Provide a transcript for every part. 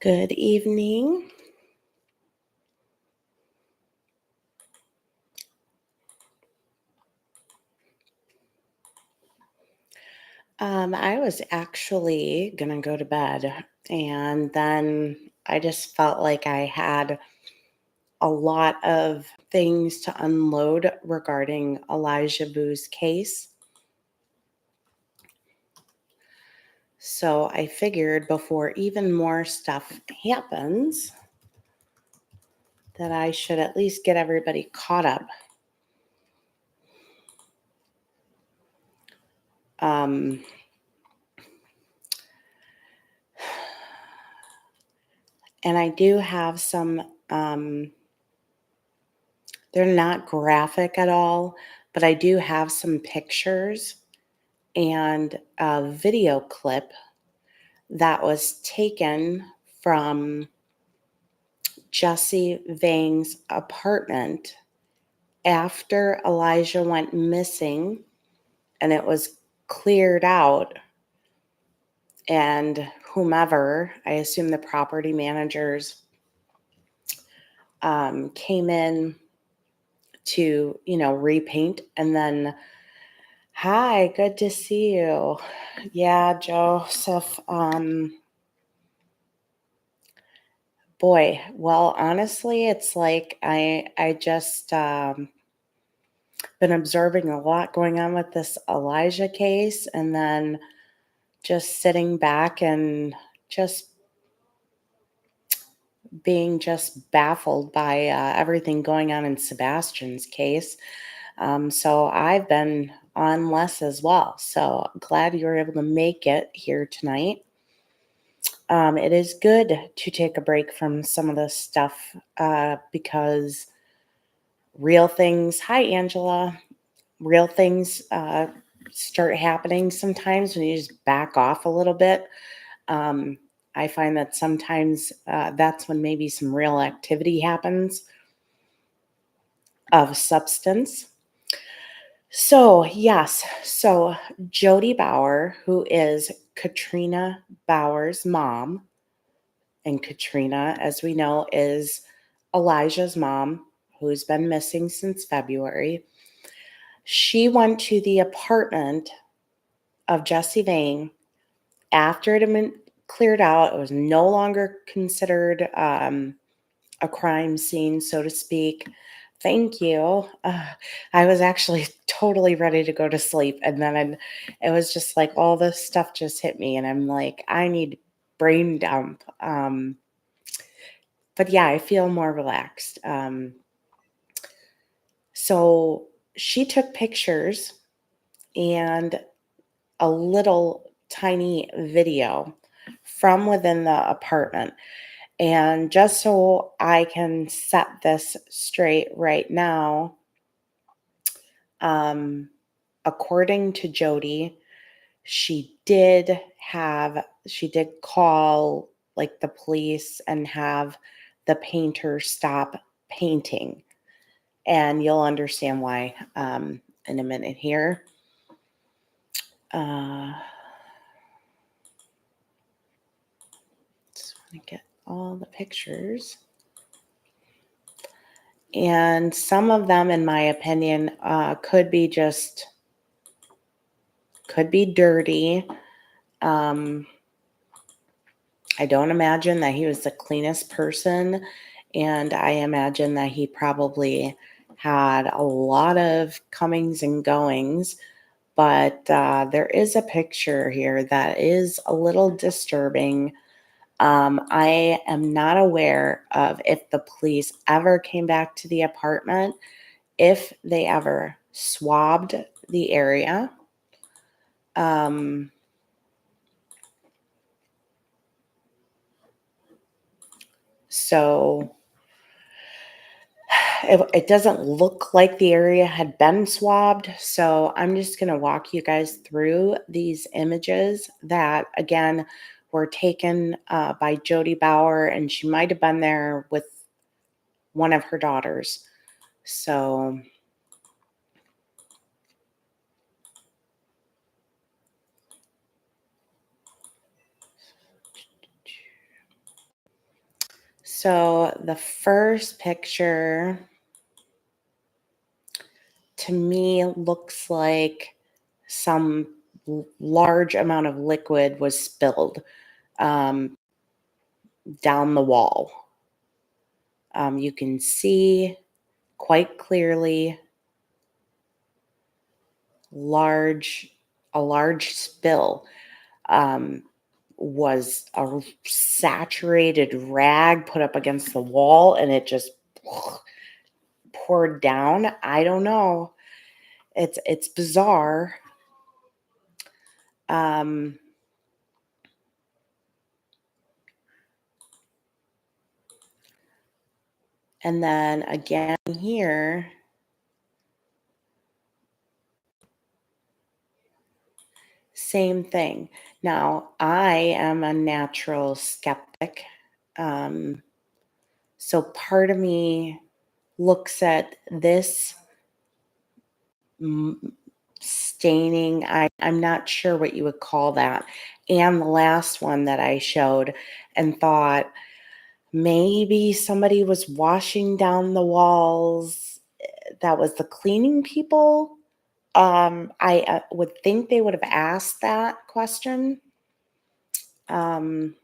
Good evening. I was actually gonna go to bed, and then I just felt like I had a lot of things to unload regarding Elijah Vu's case. So I figured before even more stuff happens, that I should at least get everybody caught up. Um, and I do have some, they're not graphic at all, but I do have some pictures and a video clip that was taken from Jesse Vang's apartment after Elijah went missing and it was cleared out. And whomever, I assume the property managers, came in to, repaint. And then, hi, good to see you. Yeah, Joseph. Boy, well, honestly, it's like I just been observing a lot going on with this Elijah case, and then just sitting back and just being just baffled by everything going on in Sebastian's case. So I've been on less as well. So glad you were able to make it here tonight. It is good to take a break from some of this stuff because real things, hi, Angela, real things start happening sometimes when you just back off a little bit. Um, I find that sometimes that's when maybe some real activity happens of substance. So, yes. So, Jody Baur, who is Katrina Baur's mom, and Katrina, as we know, is Elijah's mom, who's been missing since February. She went to the apartment of Jesse Vang after it had been cleared out. It was no longer considered a crime scene, so to speak. Thank you. I was actually totally ready to go to sleep. And then it was just like all this stuff just hit me. And I'm like, I need brain dump. But yeah, I feel more relaxed. So she took pictures and a little tiny video from within the apartment. And just so I can set this straight right now, according to Jody, she did call like the police and have the painter stop painting. And you'll understand why in a minute here. Just want to get all the pictures. And some of them, in my opinion, could be dirty. I don't imagine that he was the cleanest person, and I imagine that he probably had a lot of comings and goings. But there is a picture here that is a little disturbing. I am not aware of if the police ever came back to the apartment, if they ever swabbed the area. So it doesn't look like the area had been swabbed. So I'm just going to walk you guys through these images that, again, were taken by Jody Baur, and she might have been there with one of her daughters. So So the first picture to me looks like some large amount of liquid was spilled um, down the wall. You can see quite clearly large a large spill. Um, was a saturated rag put up against the wall and it just poured down. I don't know. It's bizarre. Um, and then again here, same thing. Now, I am a natural skeptic. Um, so part of me looks at this staining. I'm not sure what you would call that. And the last one that I showed and thought maybe somebody was washing down the walls. That was the cleaning people. I would think they would have asked that question. Um,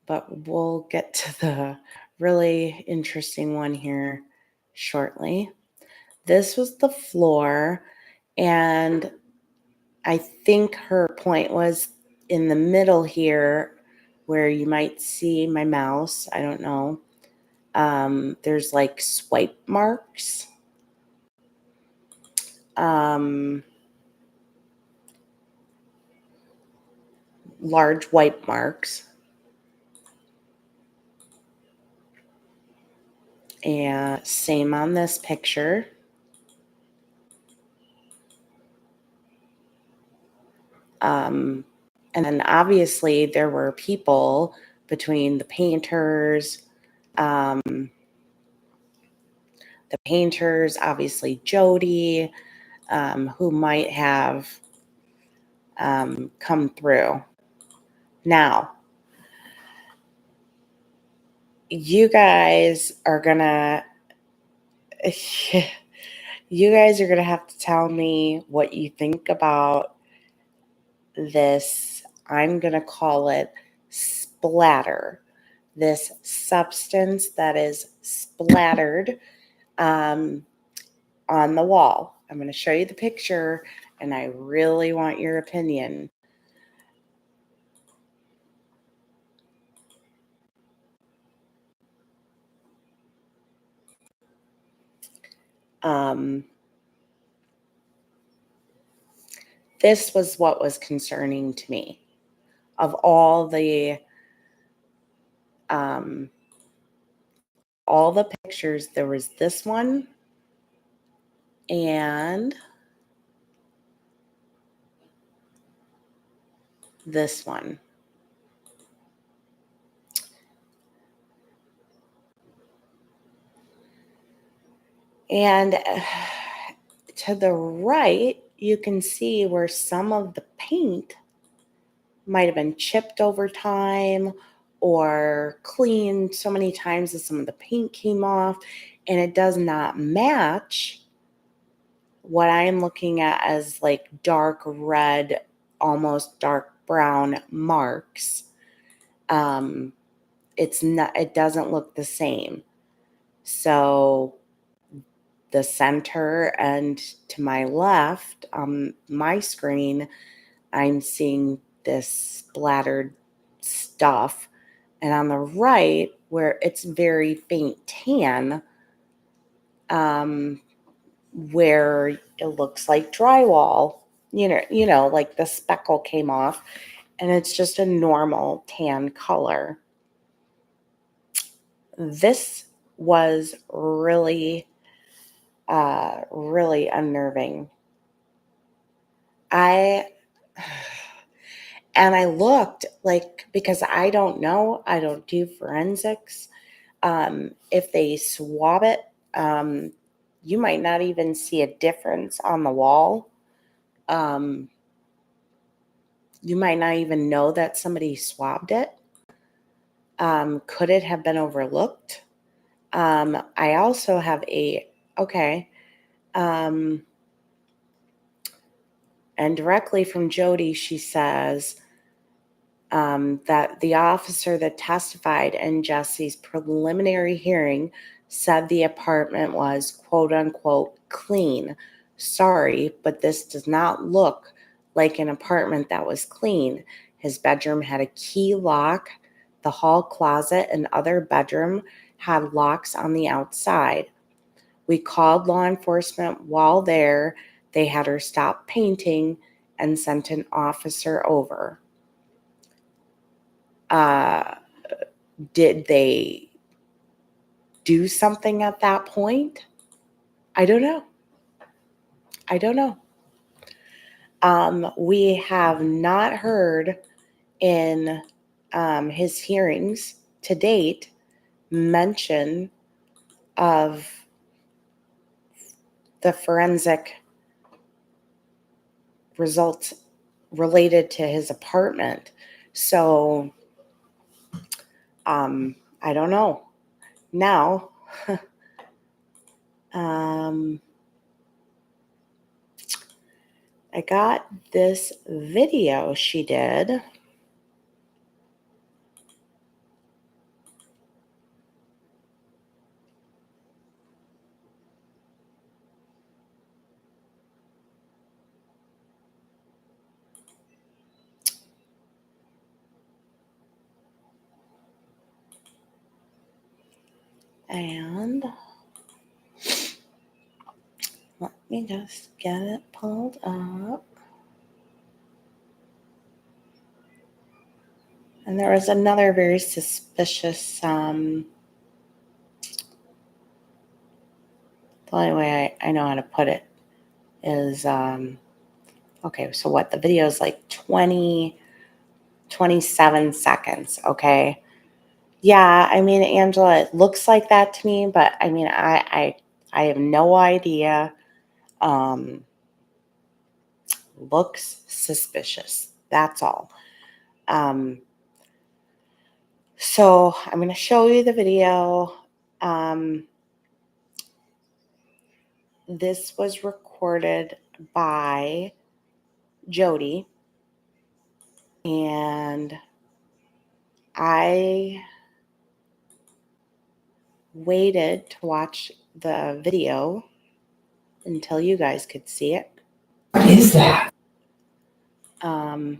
but we'll get to the really interesting one here shortly. This was the floor, and I think her point was in the middle here where you might see my mouse. I don't know. There's like swipe marks. Um, Large wipe marks. And same on this picture. Um, and then obviously there were people between um, the painters, obviously Jody, who might have come through. Now, you guys are gonna you guys are gonna have to tell me what you think about this. I'm gonna call it splatter. This substance that is splattered um, on the wall. I'm gonna show you the picture, and I really want your opinion. Um, this was what was concerning to me. Of um, all the pictures, there was this one and this one. And to the right, you can see where some of the paint might have been chipped over time or cleaned so many times that some of the paint came off, and it does not match what I'm looking at as like dark red, almost dark brown marks. It doesn't look the same. So the center and to my left on my screen, I'm seeing this splattered stuff. And on the right, where it's very faint tan, um, where it looks like drywall, like the speckle came off and it's just a normal tan color. This was really unnerving. I And I looked like, because I don't know, I don't do forensics. If they swab it, you might not even see a difference on the wall. Um, you might not even know that somebody swabbed it. Could it have been overlooked? I also have and directly from Jody, she says that the officer that testified in Jesse's preliminary hearing said the apartment was quote unquote clean. Sorry, but this does not look like an apartment that was clean. His bedroom had a key lock. The hall closet and other bedroom had locks on the outside. We called law enforcement while there. They had her stop painting and sent an officer over. Did they do something at that point? I don't know. We have not heard in his hearings to date mention of the forensic results related to his apartment. So, I don't know. Now, I got this video she did. And let me just get it pulled up. And there was another very suspicious, the only way I know how to put it is, okay, so what? The video is like 27 seconds, okay? Yeah, I mean, Angela, it looks like that to me, but I mean, I have no idea. Looks suspicious. That's all. So I'm going to show you the video. This was recorded by Jody, and I waited to watch the video until you guys could see it. What is that? Because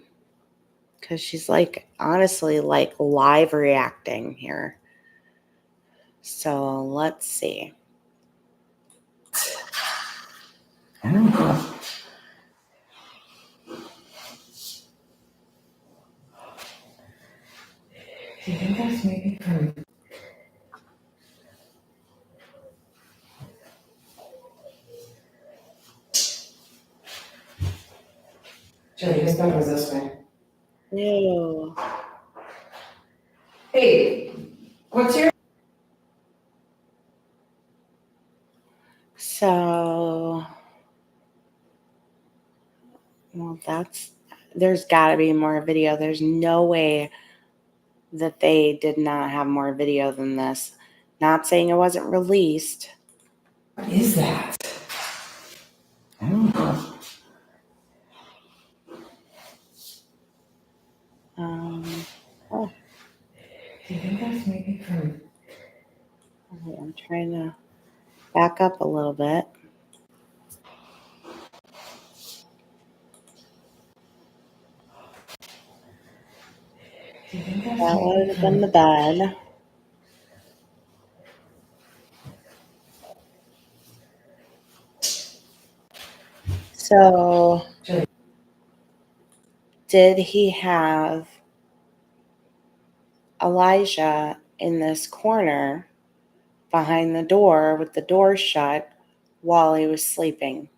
she's like, honestly, like live reacting here. So let's see. I don't know. Do you think that's maybe from... Jody, his bed was this way. Ew. Hey, what's your... So, well, there's got to be more video. There's no way that they did not have more video than this. Not saying it wasn't released. What is that? I don't know. Oh, Do you think that's maybe from... I'm trying to back up a little bit. Do you think that's That maybe would have from... been the bed. So, Jody. did he have Elijah in this corner behind the door with the door shut while he was sleeping?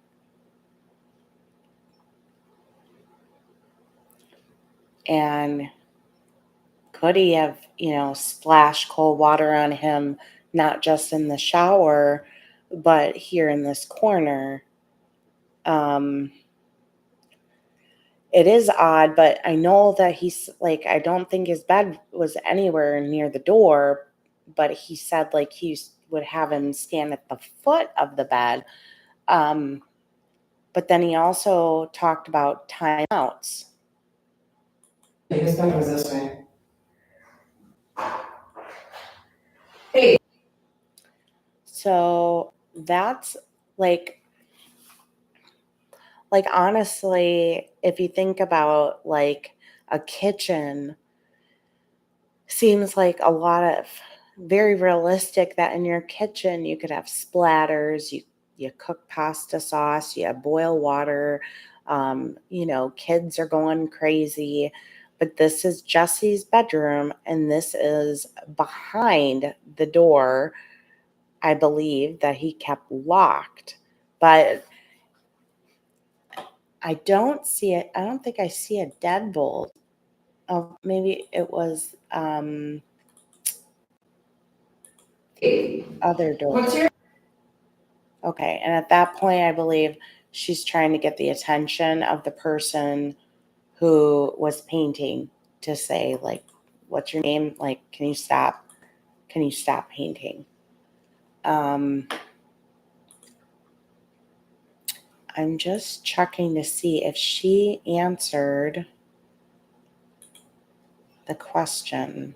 And could he have, splashed cold water on him, not just in the shower, but here in this corner? It is odd, but I know that he's like, I don't think his bed was anywhere near the door, but he said like would have him stand at the foot of the bed. Um, but then he also talked about timeouts. His bed was this way. Hey. So that's like honestly, if you think about like a kitchen, seems like a lot of very realistic that in your kitchen you could have splatters, you cook pasta sauce, you boil water, kids are going crazy. But this is Jesse's bedroom, and this is behind the door, I believe, that he kept locked. But I don't see it. I don't think I see a deadbolt. Oh, maybe it was Hey. other door. What's your Okay, and at that point, I believe she's trying to get the attention of the person who was painting to say, like, what's your name? Like, can you stop? Can you stop painting? I'm just checking to see if she answered the question.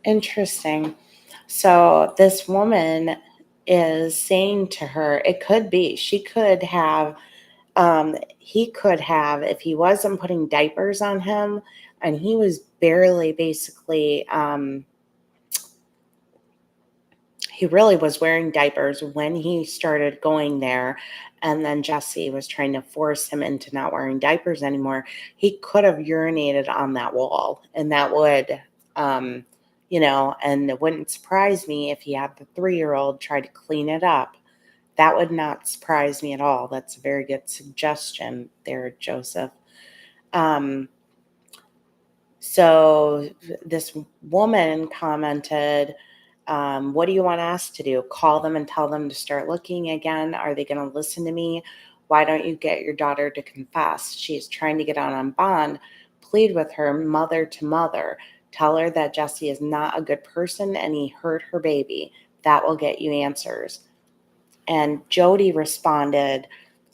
Interesting. So this woman is saying to her, it could be, she could have, he could have, if he wasn't putting diapers on him and he was barely basically, he really was wearing diapers when he started going there. And then Jesse was trying to force him into not wearing diapers anymore. He could have urinated on that wall, and that would, um, and it wouldn't surprise me if he had the 3-year-old try to clean it up. That would not surprise me at all. That's a very good suggestion there, Joseph. Um, so this woman commented, what do you want us to do? Call them and tell them to start looking again? Are they going to listen to me? Why don't you get your daughter to confess? She's trying to get out on bond. Plead with her mother to mother. Tell her that Jesse is not a good person and he hurt her baby. That will get you answers. And Jody responded,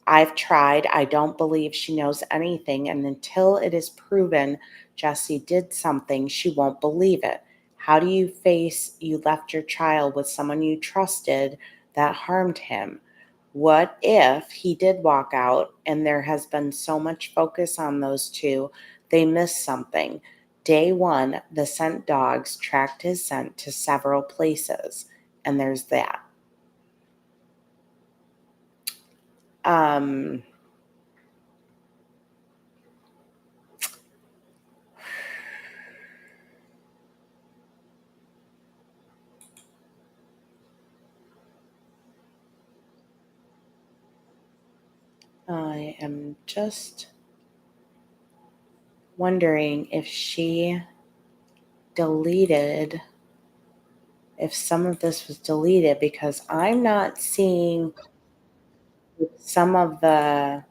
I've tried. I don't believe she knows anything. And until it is proven Jesse did something, she won't believe it. How do you face you left your child with someone you trusted that harmed him? What if he did walk out and there has been so much focus on those two, they missed something? Day one, the scent dogs tracked his scent to several places. And there's that. Um, I am just wondering if she deleted, if some of this was deleted, because I'm not seeing some of the.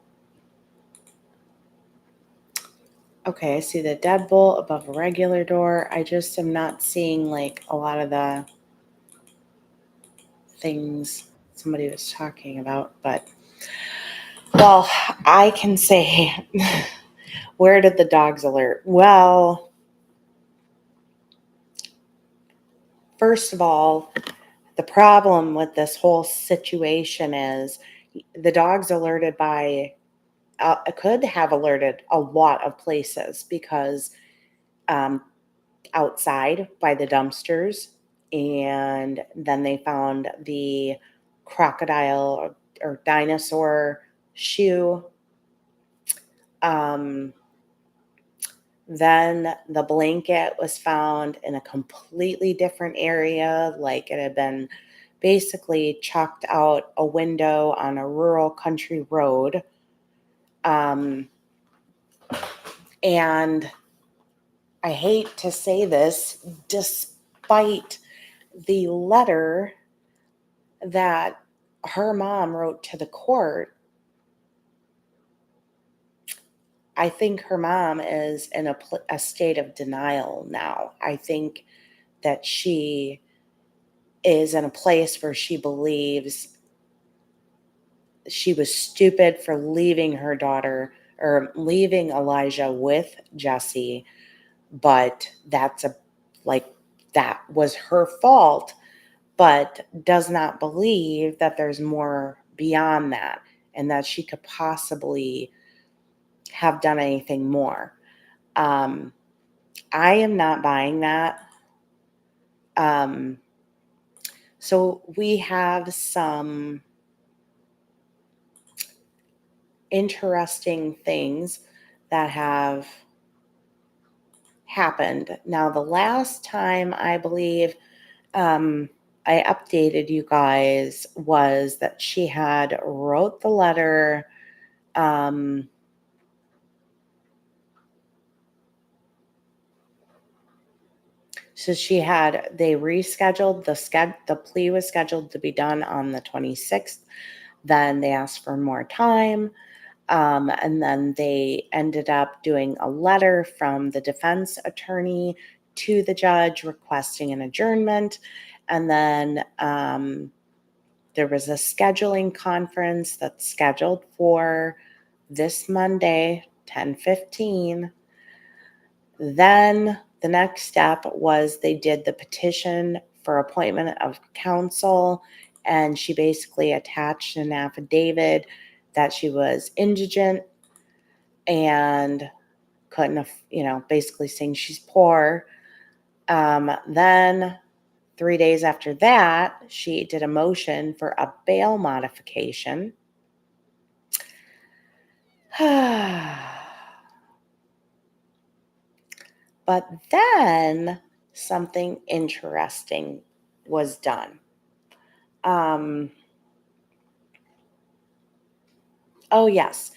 Okay, I see the deadbolt above a regular door. I just am not seeing like a lot of the things somebody was talking about. But, well, I can say, where did the dogs alert? Well, first of all, the problem with this whole situation is the dogs alerted by, could have alerted a lot of places, because um, outside by the dumpsters. And then they found the crocodile or dinosaur shoe. Um, then the blanket was found in a completely different area, like it had been basically chalked out a window on a rural country road. Um, and I hate to say this, despite the letter that her mom wrote to the court, I think her mom is in a state of denial now. I think that she is in a place where she believes she was stupid for leaving her daughter or leaving Elijah with Jesse, but like that was her fault, but does not believe that there's more beyond that and that she could possibly have done anything more. Um, I am not buying that. Um, so we have some interesting things that have happened. Now, the last time I believe um, I updated you guys was that she had wrote the letter. Um, so they rescheduled the plea was scheduled to be done on the 26th. Then they asked for more time. And then they ended up doing a letter from the defense attorney to the judge requesting an adjournment. And then there was a scheduling conference that's scheduled for this Monday, 10:15. Then the next step was they did the petition for appointment of counsel, and she basically attached an affidavit that she was indigent and couldn't, basically saying she's poor. Then 3 days after that, she did a motion for a bail modification. But then something interesting was done. Um, oh, yes,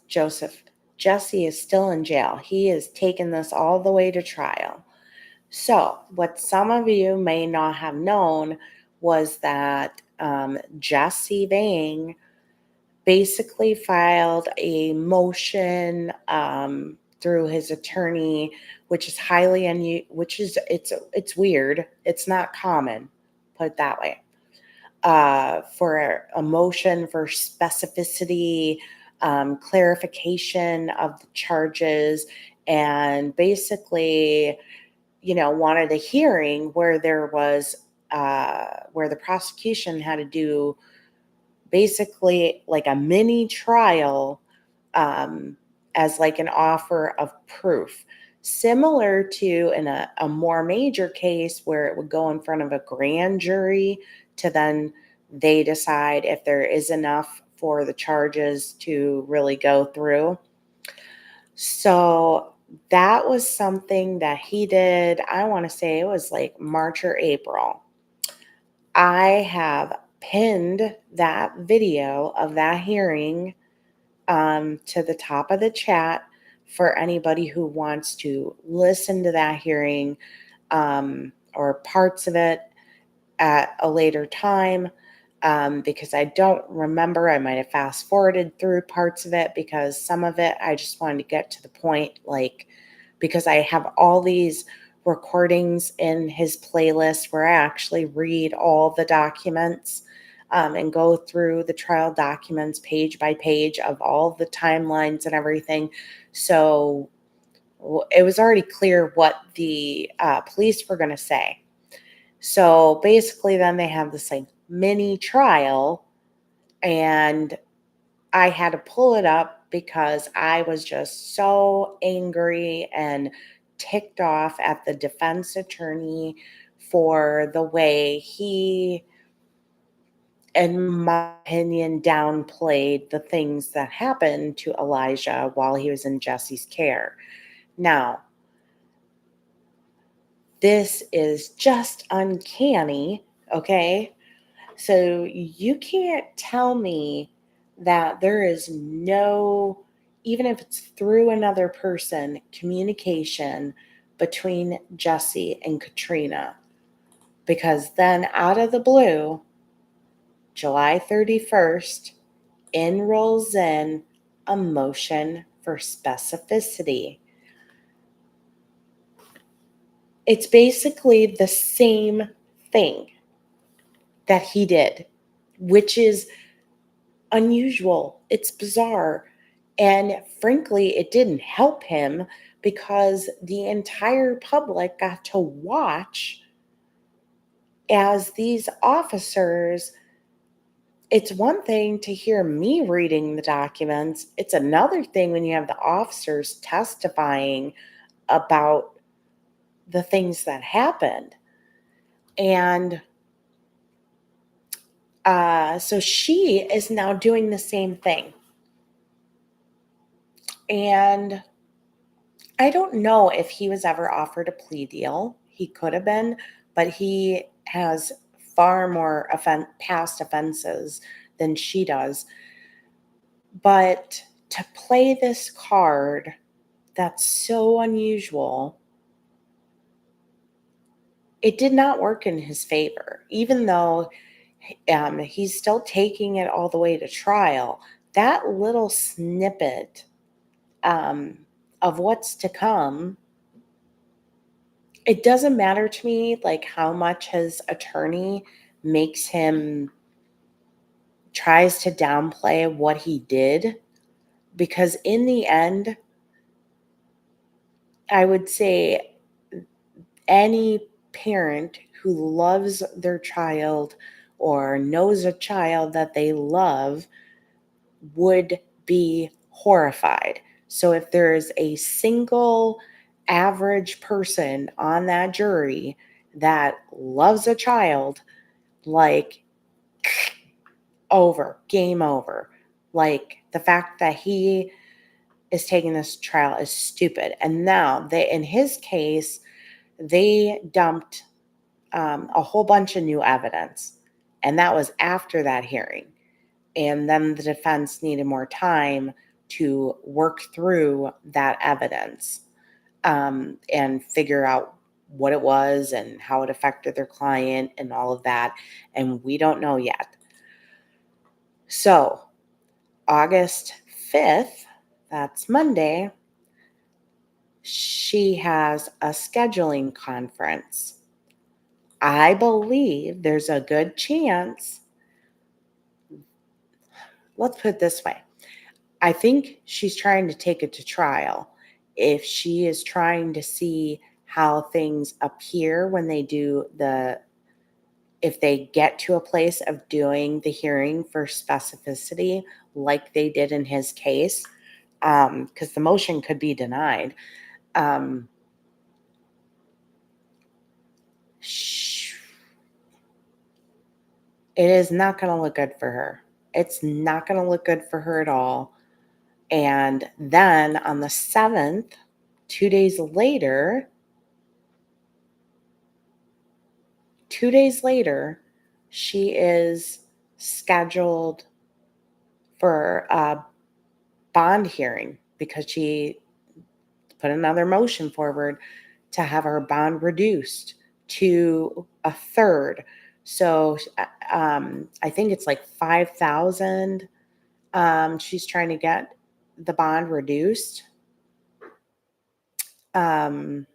Joseph. Jesse is still in jail. He is taking this all the way to trial. So, what some of you may not have known was that Jesse Vang basically filed a motion through his attorney, which is highly unusual. It's weird. It's not common. Put it that way. For a motion for specificity, clarification of the charges, and basically wanted a hearing where there was where the prosecution had to do basically like a mini trial, um, as like an offer of proof, similar to in a more major case where it would go in front of a grand jury to then they decide if there is enough for the charges to really go through. So that was something that he did. I want to say it was like March or April. I have pinned that video of that hearing to the top of the chat for anybody who wants to listen to that hearing, or parts of it at a later time. Because I don't remember, I might have fast forwarded through parts of it because some of it I just wanted to get to the point, like, because I have all these recordings in his playlist where I actually read all the documents, and go through the trial documents page by page of all the timelines and everything. So it was already clear what the police were going to say. So basically, then they have this like mini trial, and I had to pull it up because I was just so angry and ticked off at the defense attorney for the way he, in my opinion, downplayed the things that happened to Elijah while he was in Jesse's care. Now, this is just uncanny, okay? So you can't tell me that there is no, even if it's through another person, communication between Jesse and Katrina. Because then out of the blue, July 31st, in rolls in a motion for specificity. It's basically the same thing that he did, which is unusual. It's bizarre. And frankly, it didn't help him because the entire public got to watch as these officers. It's one thing to hear me reading the documents, it's another thing when you have the officers testifying about the things that happened. And so she is now doing the same thing. And I don't know if he was ever offered a plea deal. He could have been, but he has far more past offenses than she does. But to play this card that's so unusual, it did not work in his favor. Even though he's still taking it all the way to trial, that little snippet of what's to come, it doesn't matter to me like how much his attorney makes him tries to downplay what he did, because in the end, I would say any parent who loves their child or knows a child that they love would be horrified. So if there is a single average person on that jury that loves a child, like, over, game over. Like, the fact that he is taking this trial is stupid. And now in his case, they dumped a whole bunch of new evidence. And that was after that hearing. And then the defense needed more time to work through that evidence and figure out what it was and how it affected their client and all of that. And we don't know yet. So, August 5th, that's Monday, she has a scheduling conference. I believe there's a good chance. Let's put it this way. I think she's trying to take it to trial. If she is trying to see how things appear when they do if they get to a place of doing the hearing for specificity, like they did in his case, because the motion could be denied. It is not going to look good for her. It's not going to look good for her at all. And then on the 7th, 2 days later, she is scheduled for a bond hearing because she put another motion forward to have her bond reduced to a third. So I think it's like 5,000. She's trying to get the bond reduced. It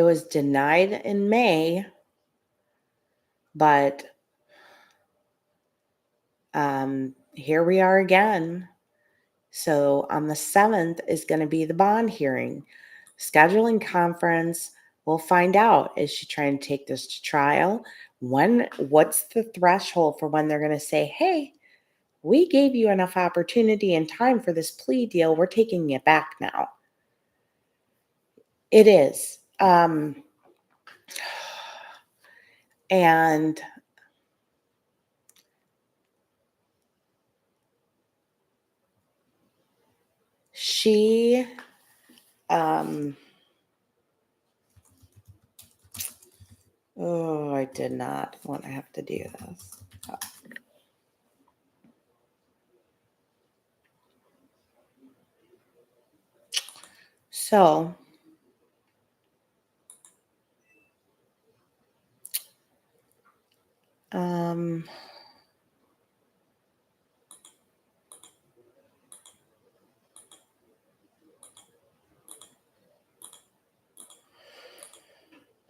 was denied in May, but here we are again. So on the 7th is going to be the bond hearing. Scheduling conference, we'll find out. Is she trying to take this to trial? What's the threshold for when they're going to say, hey, We gave you enough opportunity and time for this plea deal. We're taking it back now. It is. And she, oh, I did not want to have to do this. So,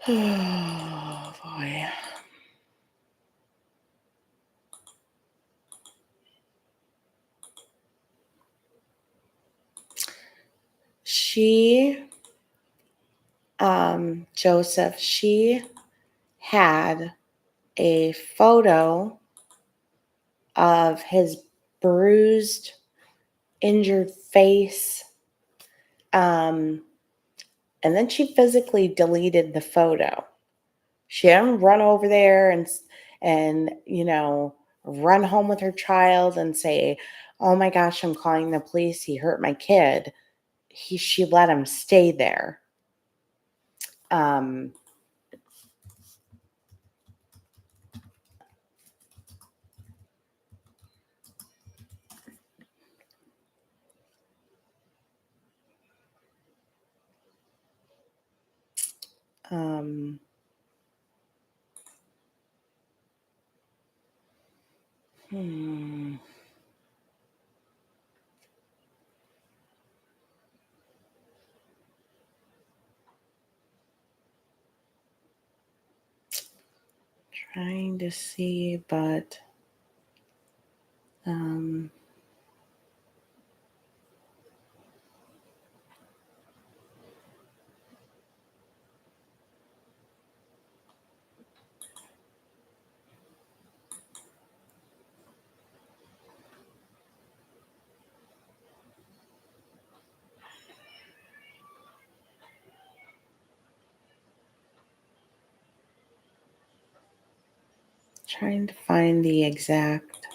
oh, boy. She, Joseph, she had a photo of his bruised, injured face. And then she physically deleted the photo. She didn't run over there and run home with her child and say, "Oh my gosh, I'm calling the police. He hurt my kid." She let him stay there. Um, um, hmm. Trying to see, but trying to find the exact.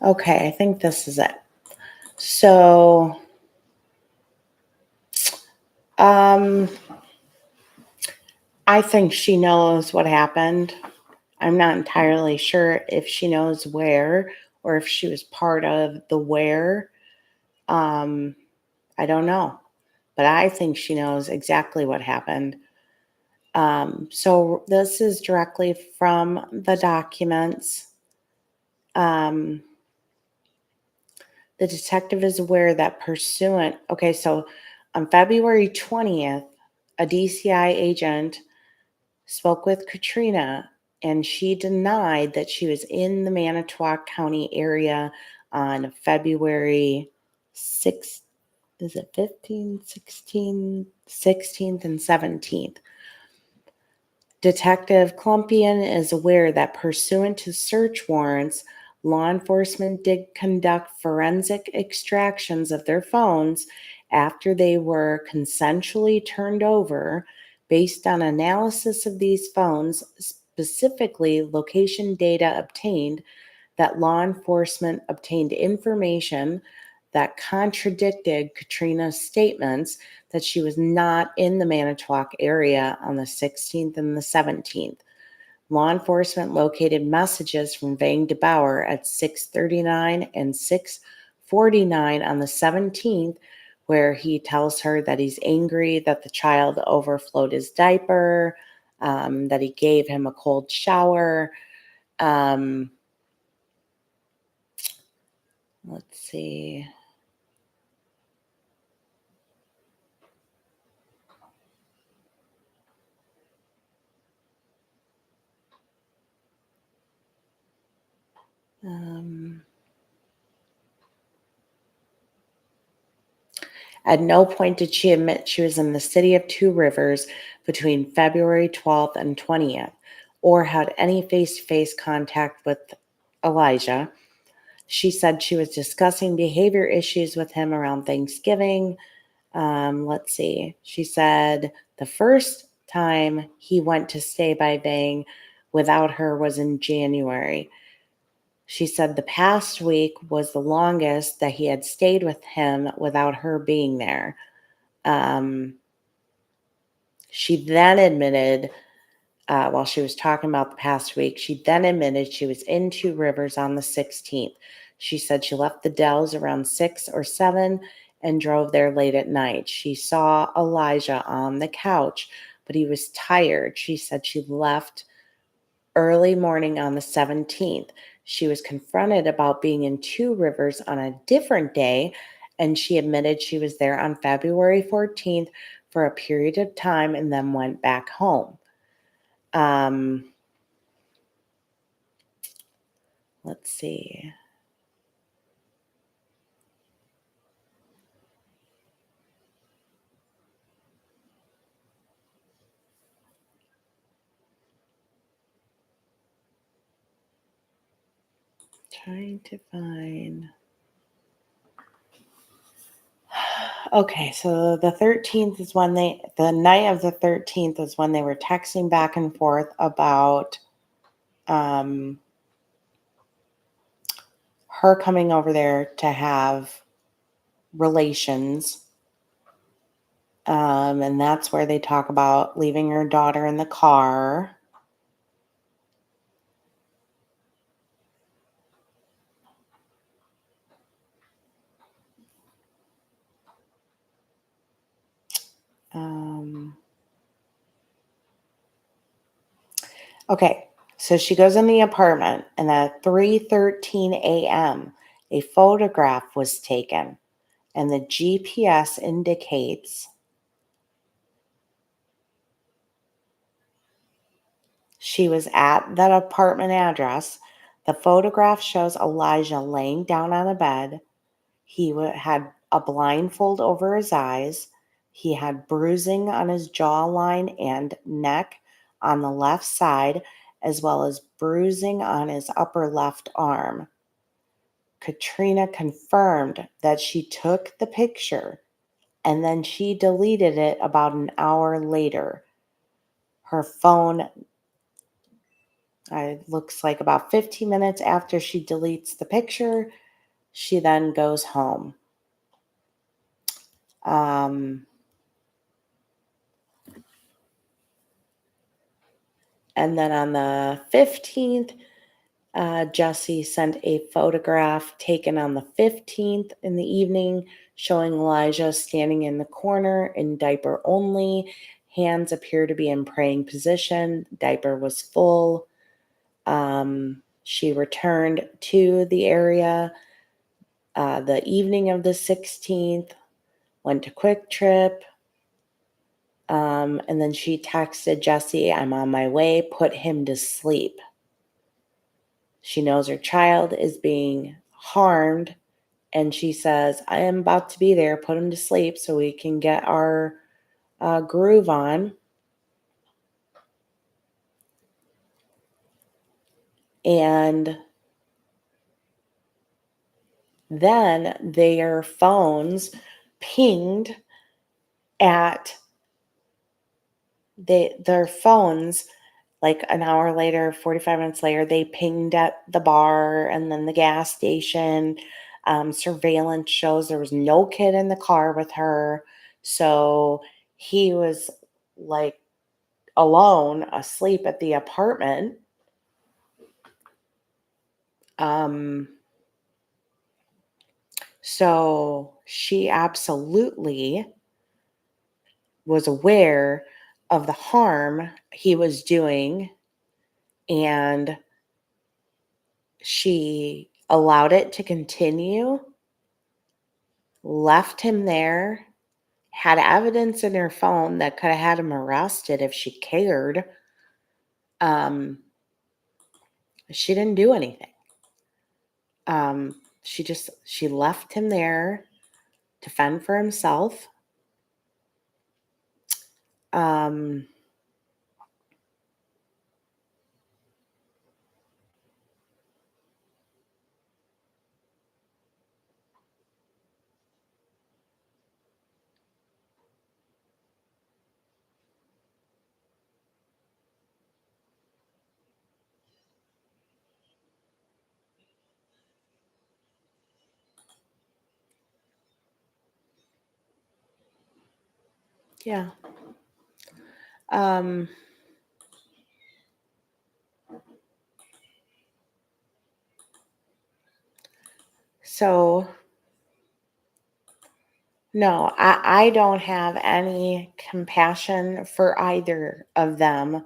Okay, I think this is it. So, I think she knows what happened. I'm not entirely sure if she knows where or if she was part of the where. Um, I don't know, but I think she knows exactly what happened. So this is directly from the documents. Um, the detective is aware that pursuant, okay, so on February 20th, a DCI agent spoke with Katrina and she denied that she was in the Manitowoc County area on February 6th, is it 15th, 16th, and 17th. Detective Klumpian is aware that pursuant to search warrants, law enforcement did conduct forensic extractions of their phones after they were consensually turned over based on analysis of these phones, specifically location data obtained, that law enforcement obtained information that contradicted Katrina's statements that she was not in the Manitowoc area on the 16th and the 17th. Law enforcement located messages from Vang to Baur at 6:39 and 6:49 on the 17th, where he tells her that he's angry that the child overflowed his diaper, that he gave him a cold shower. Let's see. Um, At no point did she admit she was in the city of Two Rivers between February 12th and 20th or had any face to face contact with Elijah. She said she was discussing behavior issues with him around Thanksgiving. Let's see. She said the first time he went to stay by Vang without her was in January. She said the past week was the longest that he had stayed with him without her being there. Um, she then admitted, while she was talking about the past week, she then admitted she was in Two Rivers on the 16th. She said she left the Dells around 6 or 7 and drove there late at night. She saw Elijah on the couch, but he was tired. She said she left early morning on the 17th. She was confronted about being in Two Rivers on a different day, and she admitted she was there on February 14th for a period of time and then went back home. Um, let's see. Trying to find. Okay, so the 13th is when the night of the 13th is when they were texting back and forth about um, her coming over there to have relations. And that's where they talk about leaving her daughter in the car. Um, okay, so she goes in the apartment, and at 3:13 a.m., a photograph was taken, and the GPS indicates she was at that apartment address. The photograph shows Elijah laying down on a bed. He had a blindfold over his eyes. He had bruising on his jawline and neck on the left side, as well as bruising on his upper left arm. Katrina confirmed that she took the picture and then she deleted it about an hour later. Her phone, it looks like about 15 minutes after she deletes the picture, she then goes home. Um, and then on the 15th, Jesse sent a photograph taken on the 15th in the evening showing Elijah standing in the corner in diaper only. Hands appear to be in praying position. Diaper was full. She returned to the area the evening of the 16th, went to Quick Trip, and then she texted Jesse, "I'm on my way, put him to sleep." She knows her child is being harmed, and she says, "I am about to be there, put him to sleep so we can get our groove on." And then their phones pinged at their phones like an hour later, 45 minutes later, they pinged at the bar and then the gas station. Surveillance shows there was no kid in the car with her. So he was like alone, asleep at the apartment. Um, so she absolutely was aware of the harm he was doing, and she allowed it to continue, left him there, had evidence in her phone that could have had him arrested if she cared. Um, she didn't do anything. She left him there to fend for himself. Um, yeah. Um, so no, I don't have any compassion for either of them.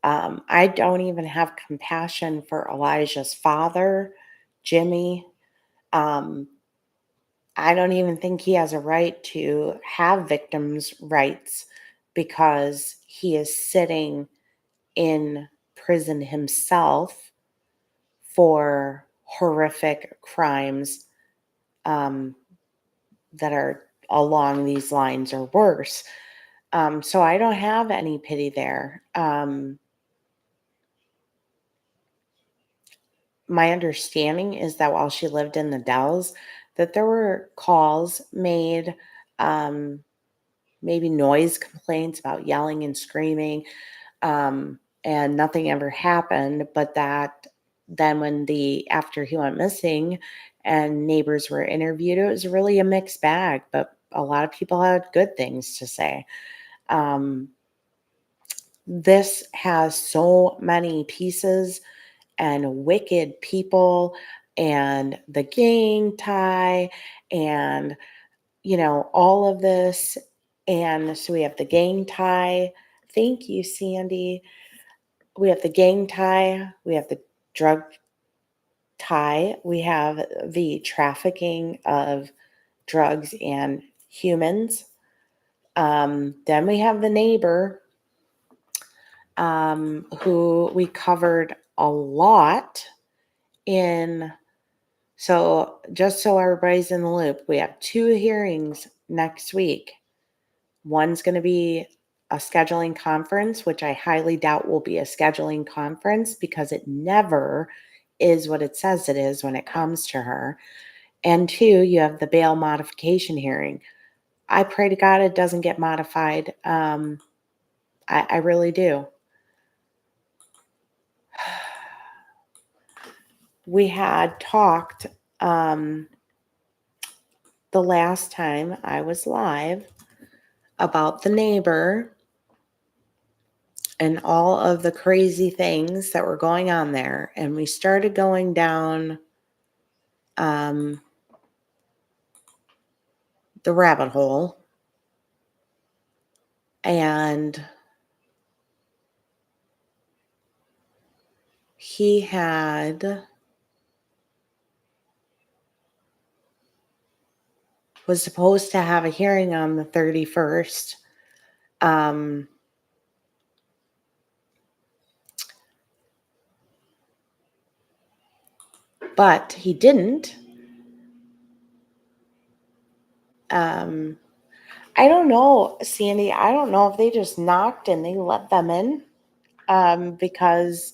I don't even have compassion for Elijah's father, Jimmy. Um, I don't even think he has a right to have victims' rights because he is sitting in prison himself for horrific crimes um, that are along these lines or worse. So I don't have any pity there. My understanding is that while she lived in the Dells, that there were calls made, um, maybe noise complaints about yelling and screaming, and nothing ever happened. But that then when after he went missing and neighbors were interviewed, it was really a mixed bag. But a lot of people had good things to say. Um, this has so many pieces and wicked people and the gang tie and all of this. And so we have the gang tie. Thank you, Sandy. We have the gang tie, we have the drug tie, we have the trafficking of drugs and humans. Then we have the neighbor, who we covered a lot in. So, just so everybody's in the loop, we have 2 hearings next week. One's going to be a scheduling conference, which I highly doubt will be a scheduling conference because it never is what it says it is when it comes to her. And 2, you have the bail modification hearing. I pray to God it doesn't get modified. I really do. We had talked the last time I was live about the neighbor and all of the crazy things that were going on there. And we started going down um, the rabbit hole. And he was supposed to have a hearing on the 31st. But he didn't. I don't know, Sandy. I don't know if they just knocked and they let them in, because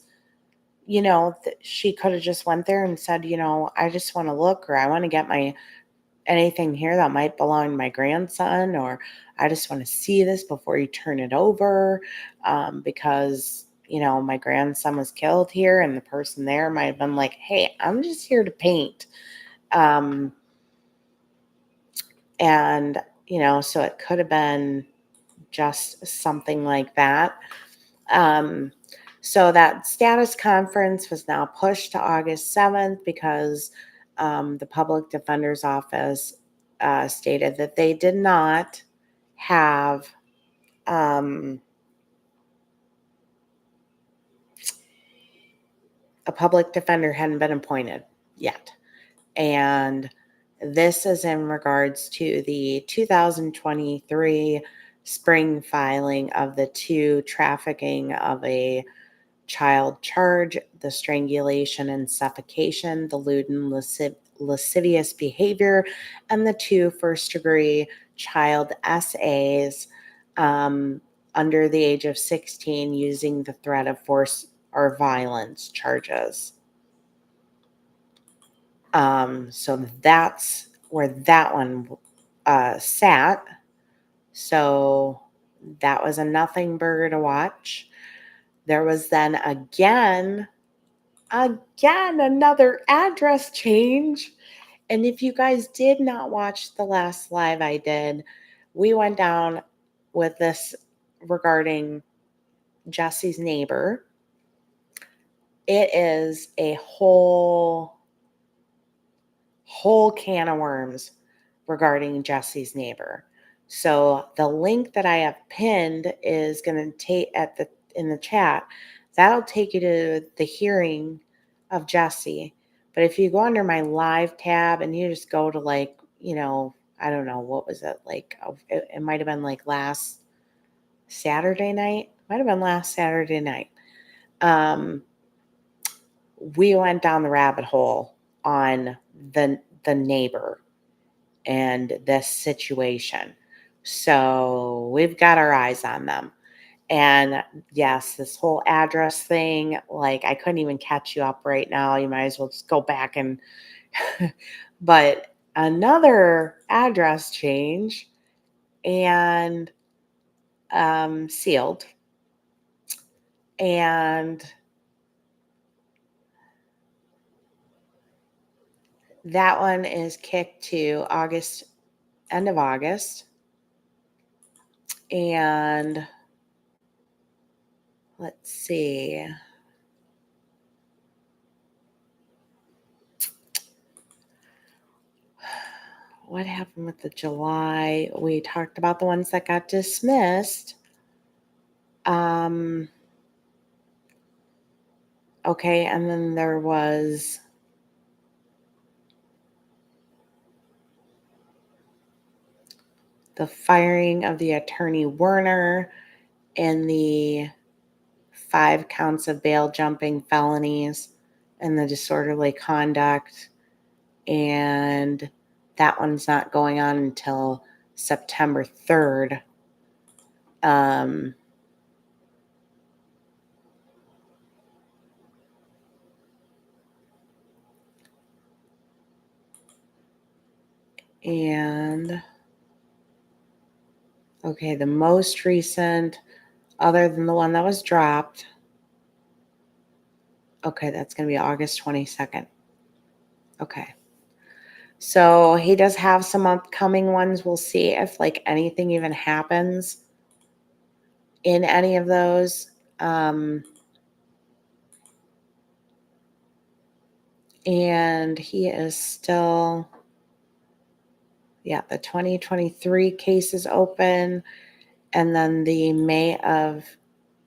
she could have just went there and said, I just want to look, or I want to get my anything here that might belong to my grandson, or I just want to see this before you turn it over, because my grandson was killed here, and the person there might have been like, hey, I'm just here to paint. And so it could have been just something like that. So that status conference was now pushed to August 7th because the public defender's office stated that they did not have a public defender hadn't been appointed yet. And this is in regards to the 2023 spring filing of the 2 trafficking of a child charge, the strangulation and suffocation, the lewd and lascivious behavior, and the 2 first-degree child SAs under the age of 16 using the threat of force or violence charges. So that's where that one sat. So that was a nothing burger to watch. There was then again another address change. And if you guys did not watch the last live I did, we went down with this regarding Jesse's neighbor. It is a whole can of worms regarding Jesse's neighbor. So the link that I have pinned is going to take in the chat. That'll take you to the hearing of Jesse. But if you go under my live tab and you just go to I don't know, what was it like? It might have been like last Saturday night. Might have been last Saturday night. We went down the rabbit hole on the neighbor and this situation. So we've got our eyes on them. And yes, this whole address thing, like I couldn't even catch you up right now. You might as well just go back and, but another address change and sealed. And that one is kicked to end of August. And let's see. What happened with the July? We talked about the ones that got dismissed. Okay, and then there was the firing of the attorney Werner and the 5 counts of bail jumping felonies and the disorderly conduct. And that one's not going on until September 3rd. And okay, the most recent, other than the one that was dropped, okay, that's going to be August 22nd. Okay. So he does have some upcoming ones. We'll see if anything even happens in any of those. And he is still, the 2023 case is open. And then the May of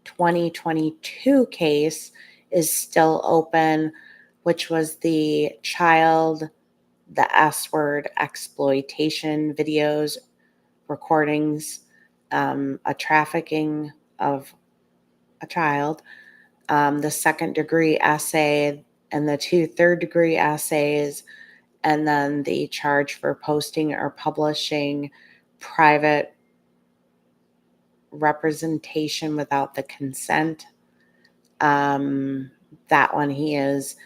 2022 case is still open, which was the S word exploitation videos, recordings, a trafficking of a child, the second-degree essay, and the 2 third-degree essays, and then the charge for posting or publishing private representation without the consent. That one, he has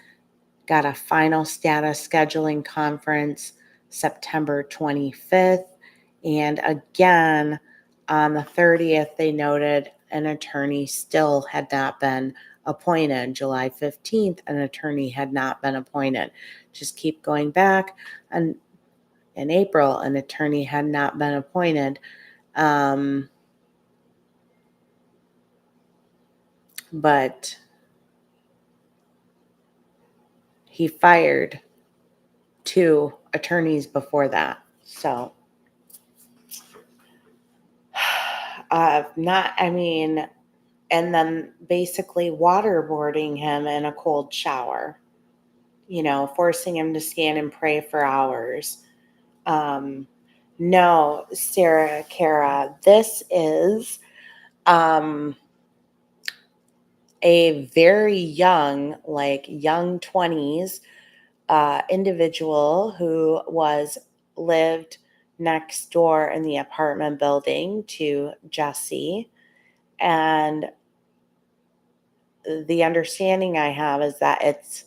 got a final status scheduling conference September 25th. And again, on the 30th, they noted an attorney still had not been appointed. July 15th, an attorney had not been appointed. Just keep going back. And in April, an attorney had not been appointed. But he fired 2 attorneys before that. So, and then basically waterboarding him in a cold shower, forcing him to stand and pray for hours. No, Sarah, Kara, this is a very young, young 20s, individual who lived next door in the apartment building to Jesse. And the understanding I have is that it's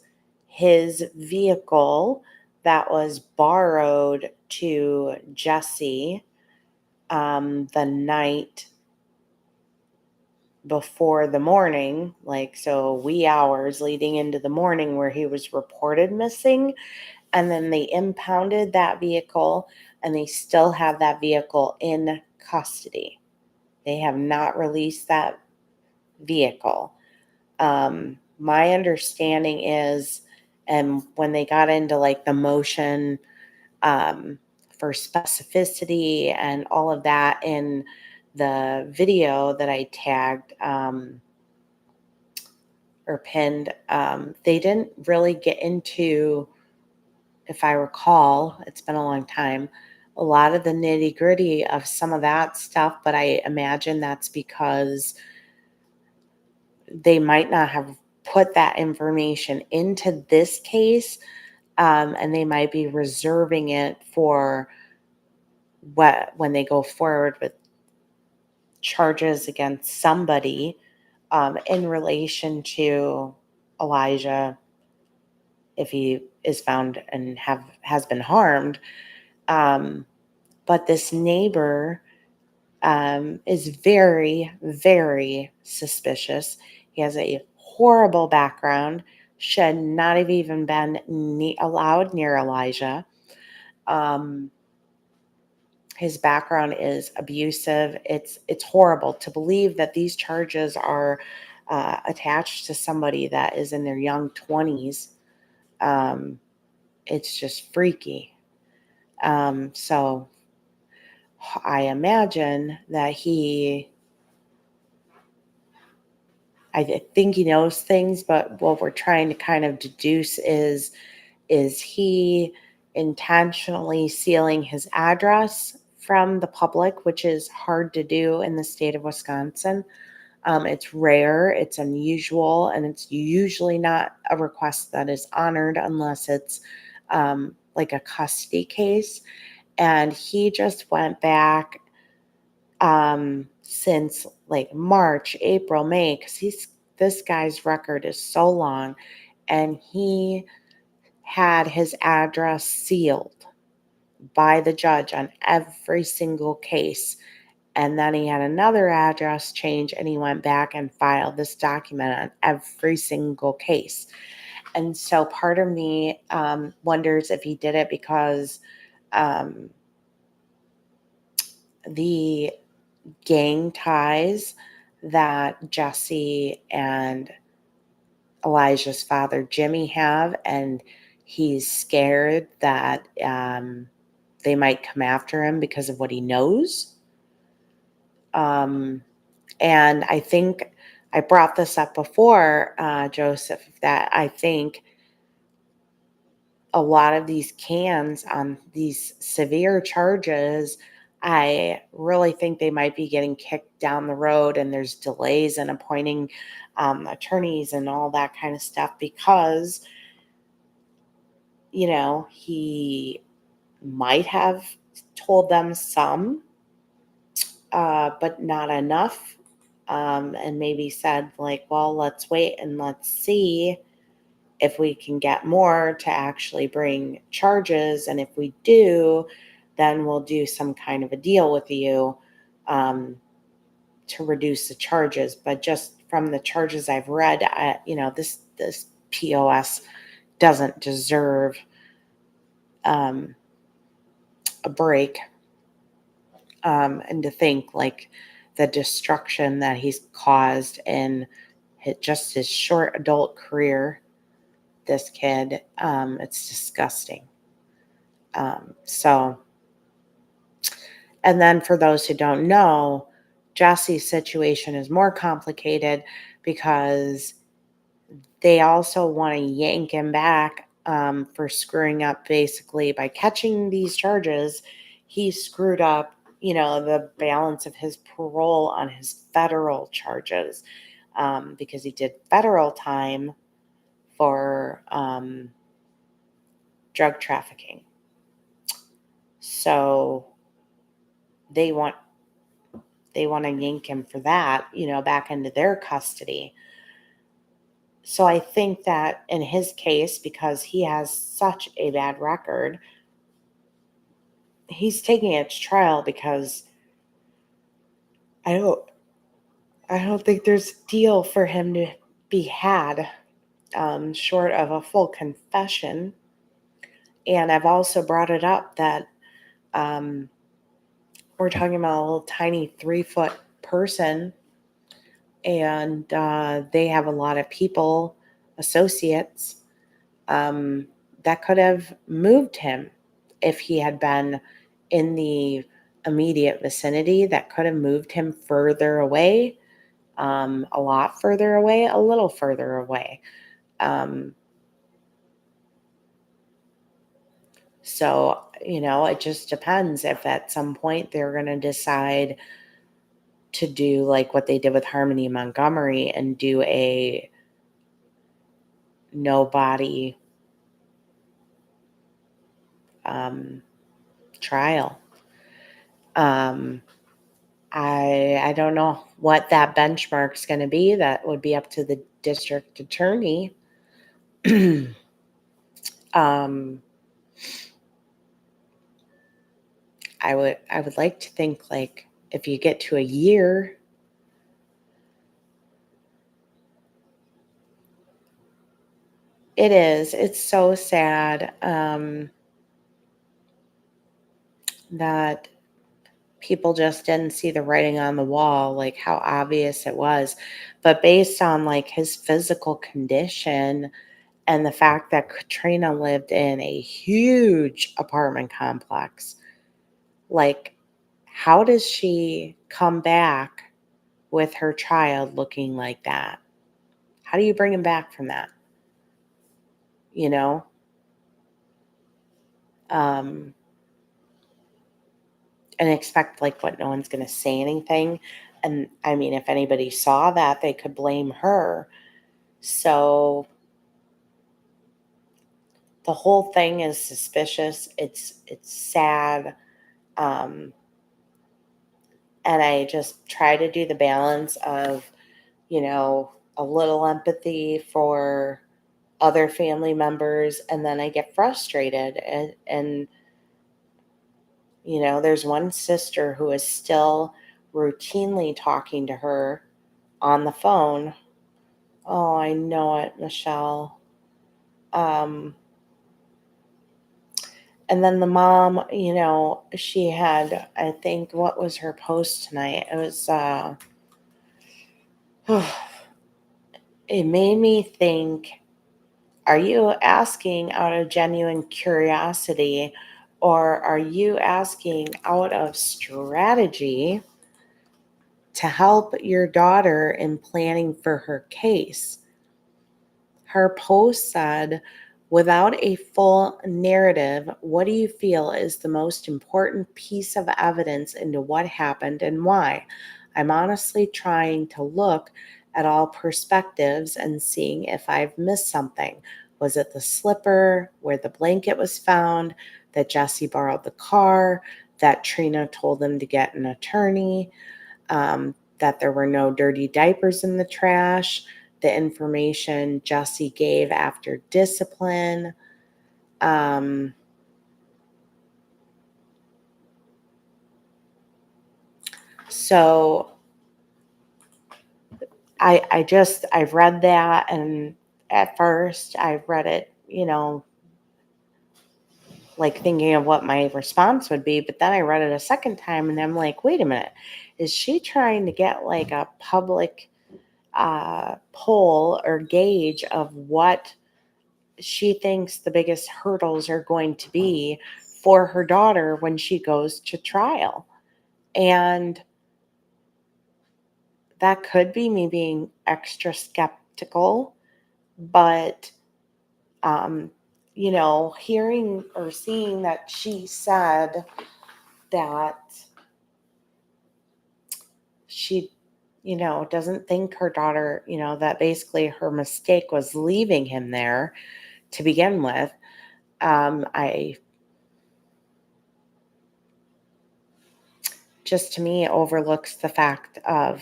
his vehicle that was borrowed to Jesse the night before the morning, like so wee hours leading into the morning where he was reported missing. And then they impounded that vehicle and they still have that vehicle in custody. They have not released that vehicle. My understanding is, and when they got into like the motion for specificity and all of that in the video that I tagged or pinned, they didn't really get into, if I recall, it's been a long time, a lot of the nitty gritty of some of that stuff, but I imagine that's because they might not have put that information into this case, and they might be reserving it for when they go forward with charges against somebody in relation to Elijah, if he is found and has been harmed. But this neighbor is very, very suspicious. He has a horrible background, should not have even been allowed near Elijah. His background is abusive. It's horrible to believe that these charges are attached to somebody that is in their young 20s. It's just freaky. So I imagine that I think he knows things, but what we're trying to kind of deduce is he intentionally sealing his address from the public, which is hard to do in the state of Wisconsin. It's rare, it's unusual, and it's usually not a request that is honored unless it's like a custody case. And he just went back since like March, April, May, because this guy's record is so long, and he had his address sealed by the judge on every single case. And then he had another address change and he went back and filed this document on every single case. And so part of me wonders if he did it because the gang ties that Jesse and Elijah's father, Jimmy, have, and he's scared that they might come after him because of what he knows. And I think I brought this up before, Joseph, that I think a lot of these cans on these severe charges, I really think they might be getting kicked down the road, and there's delays in appointing attorneys and all that kind of stuff because, he might have told them some, but not enough. And maybe said, like, well, let's wait and let's see if we can get more to actually bring charges. And if we do, then we'll do some kind of a deal with you to reduce the charges. But just from the charges I've read, this POS doesn't deserve a break. And to think like the destruction that he's caused in just his short adult career, this kid, it's disgusting. So, and then for those who don't know, Jesse's situation is more complicated because they also want to yank him back for screwing up basically by catching these charges. He screwed up, the balance of his parole on his federal charges because he did federal time for drug trafficking. So they want to yank him for that, back into their custody. So I think that in his case, because he has such a bad record, he's taking it to trial because I don't think there's a deal for him to be had, short of a full confession. And I've also brought it up that we're talking about a little tiny 3-foot person, and they have a lot of people, associates, that could have moved him if he had been in the immediate vicinity. That could have moved him further away, a lot further away, a little further away. So, it just depends if at some point they're going to decide to do like what they did with Harmony Montgomery and do a no body trial. I don't know what that benchmark's going to be. That would be up to the district attorney. um, I would like to think, like, if you get to a year, it's so sad that people just didn't see the writing on the wall, like how obvious it was. But based on like his physical condition and the fact that Katrina lived in a huge apartment complex, like, how does she come back with her child looking like that? How do you bring him back from that? You know? Um, and expect, like, what, no one's going to say anything? And I mean, if anybody saw that, they could blame her. So the whole thing is suspicious. It's sad. Um, and I just try to do the balance of, a little empathy for other family members, and then I get frustrated. And there's one sister who is still routinely talking to her on the phone. Oh, I know it, Michelle. And then the mom, she had, I think, what was her post tonight? It was, it made me think, are you asking out of genuine curiosity, or are you asking out of strategy to help your daughter in planning for her case? Her post said, without a full narrative, what do you feel is the most important piece of evidence into what happened and why? I'm honestly trying to look at all perspectives and seeing if I've missed something. Was it the slipper, where the blanket was found, that Jesse borrowed the car, that Trina told him to get an attorney, that there were no dirty diapers in the trash, the information Jesse gave after discipline. So I've read that, and at first I read it, like thinking of what my response would be, but then I read it a second time and I'm like, wait a minute, is she trying to get like a public poll or gauge of what she thinks the biggest hurdles are going to be for her daughter when she goes to trial? And that could be me being extra skeptical, but hearing or seeing that she said that she, doesn't think her daughter, that basically her mistake was leaving him there to begin with. I just, to me, overlooks the fact of,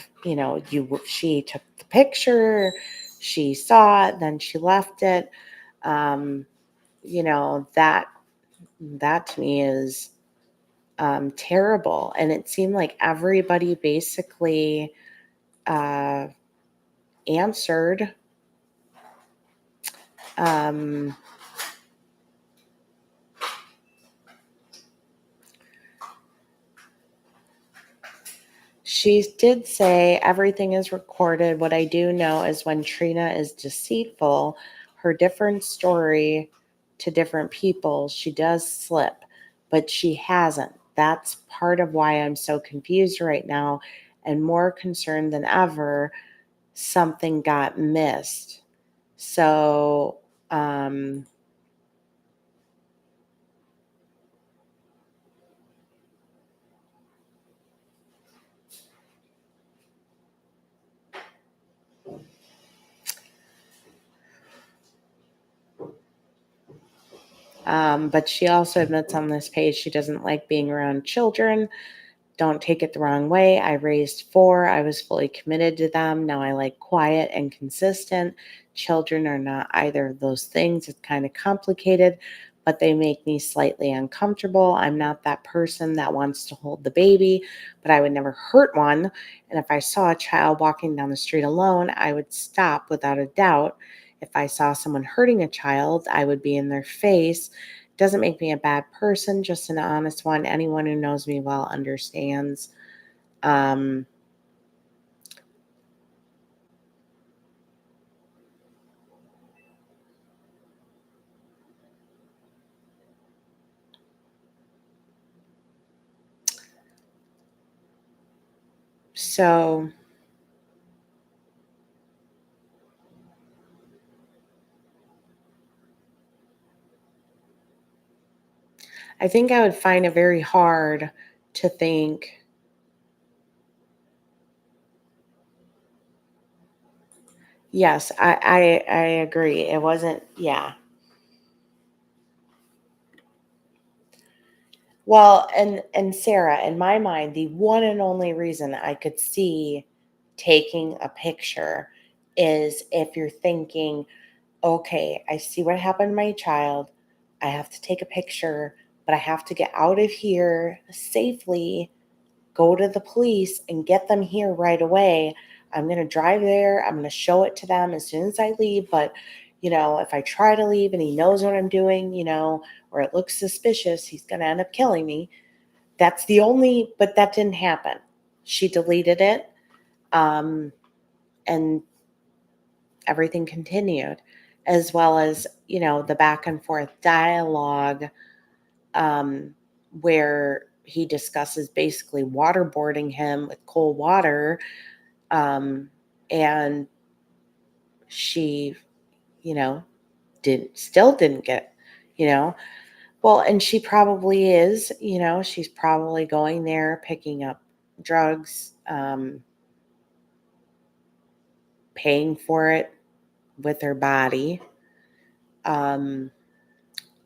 she took the picture, she saw it, then she left it. Um, that to me is terrible. And it seemed like everybody basically uh, answered. Um, She did say everything is recorded. What I do know is when Trina is deceitful, her different story to different people, she does slip, but she hasn't. That's part of why I'm so confused right now and more concerned than ever. Something got missed. So, but she also admits on this page she doesn't like being around children. Don't take it the wrong way. I raised four. I was fully committed to them. Now I like quiet and consistent. Children are not either of those things. It's kind of complicated, but they make me slightly uncomfortable. I'm not that person that wants to hold the baby, but I would never hurt one. And if I saw a child walking down the street alone, I would stop without a doubt. If I saw someone hurting a child, I would be in their face. Doesn't make me a bad person, just an honest one. Anyone who knows me well understands. Um, so I think I would find it very hard to think, yes, I agree. It wasn't, yeah. Well, and Sarah, in my mind, the one and only reason I could see taking a picture is if you're thinking, okay, I see what happened to my child. I have to take a picture, but I have to get out of here safely, go to the police and get them here right away. I'm going to drive there. I'm going to show it to them as soon as I leave. But, if I try to leave and he knows what I'm doing, or it looks suspicious, he's going to end up killing me. But that didn't happen. She deleted it. And everything continued, as well as, the back and forth dialogue, um, where he discusses basically waterboarding him with cold water. And she, you know, still didn't get, you know, well, and she probably is, she's probably going there, picking up drugs, paying for it with her body. Um,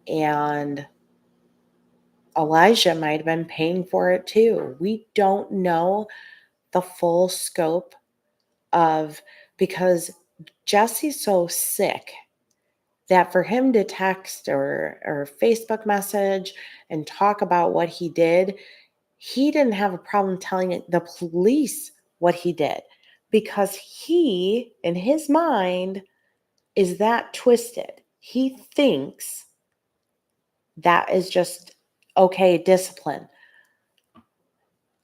and Elijah might have been paying for it too. We don't know the full scope of, because Jesse's so sick that for him to text or Facebook message and talk about what he did, he didn't have a problem telling the police what he did, because he, in his mind, is that twisted. He thinks that is just okay discipline.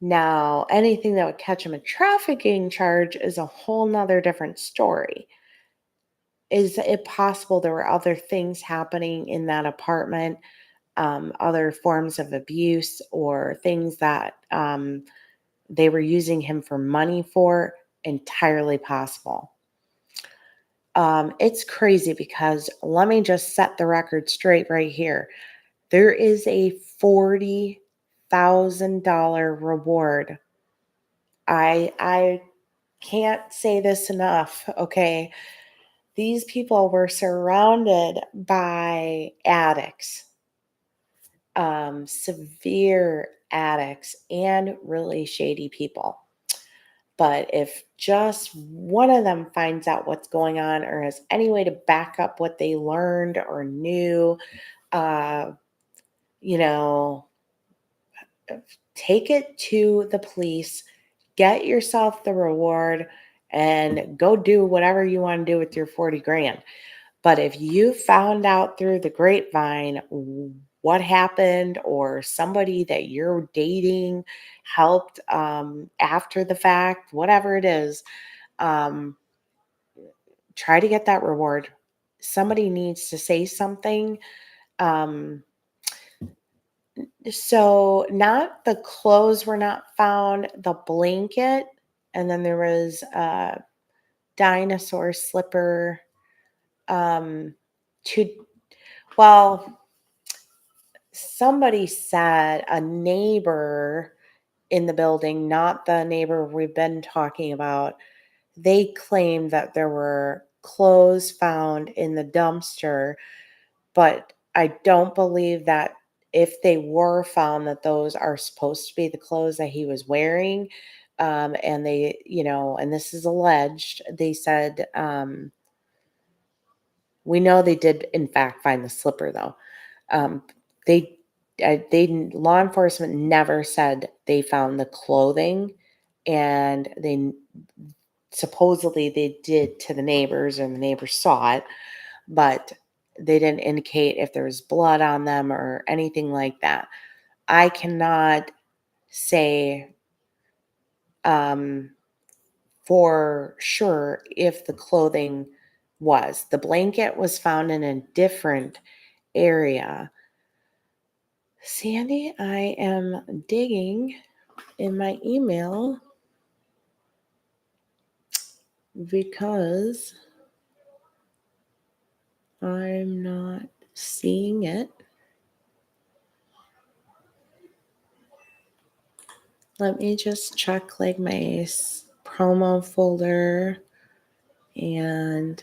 Now, anything that would catch him a trafficking charge is a whole nother different story. Is it possible there were other things happening in that apartment, other forms of abuse or things that they were using him for money for? Entirely possible. It's crazy because let me just set the record straight right here. There is a $40,000 reward. I can't say this enough, okay? These people were surrounded by addicts, severe addicts, and really shady people. But if just one of them finds out what's going on or has any way to back up what they learned or knew, uh, you know, take it to the police, get yourself the reward, and go do whatever you want to do with your 40 grand. But if you found out through the grapevine what happened, or somebody that you're dating helped after the fact, whatever it is, um, try to get that reward. Somebody needs to say something. Um, so, not the clothes were not found, the blanket, and then there was a dinosaur slipper. Um, to well, somebody said a neighbor in the building, not the neighbor we've been talking about, they claimed that there were clothes found in the dumpster, but I don't believe that if they were found that those are supposed to be the clothes that he was wearing. And they, and this is alleged, they said, we know they did in fact find the slipper though. Um, they law enforcement never said they found the clothing, and they supposedly they did to the neighbors, and the neighbors saw it, but they didn't indicate if there was blood on them or anything like that. I cannot say um, for sure if the clothing was. The blanket was found in a different area. Sandy, I am digging in my email because I'm not seeing it. Let me just check like my promo folder and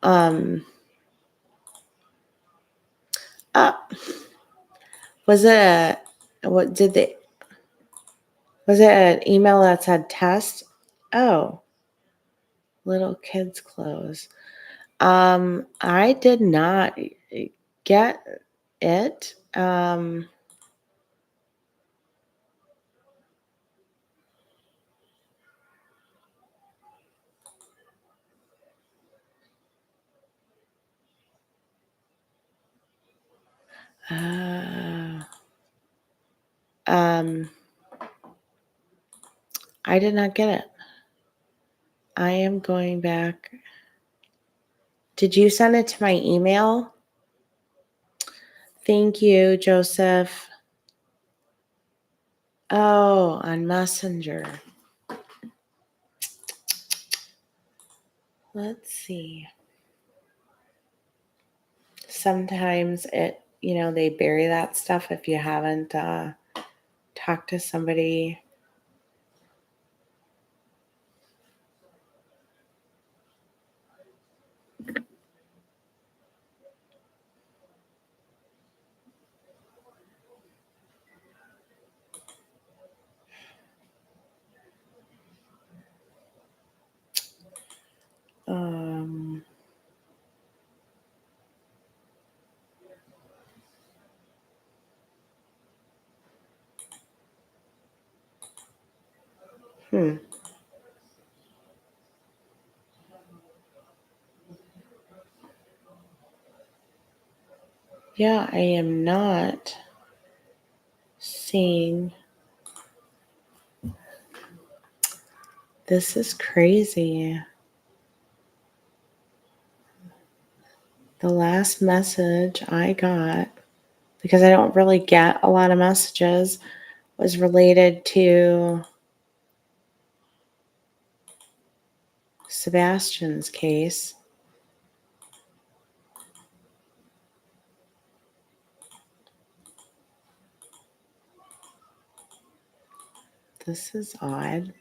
um uh, was it what did they was it an email that said test? Oh, little kids clothes. I did not get it. Uh, um, I did not get it. I am going back. Did you send it to my email? Thank you, Joseph. Oh, on Messenger. Let's see. Sometimes they bury that stuff if you haven't talked to somebody. Um, hmm. Yeah, I am not seeing. This is crazy. The last message I got, because I don't really get a lot of messages, was related to Sebastian's case. This is odd.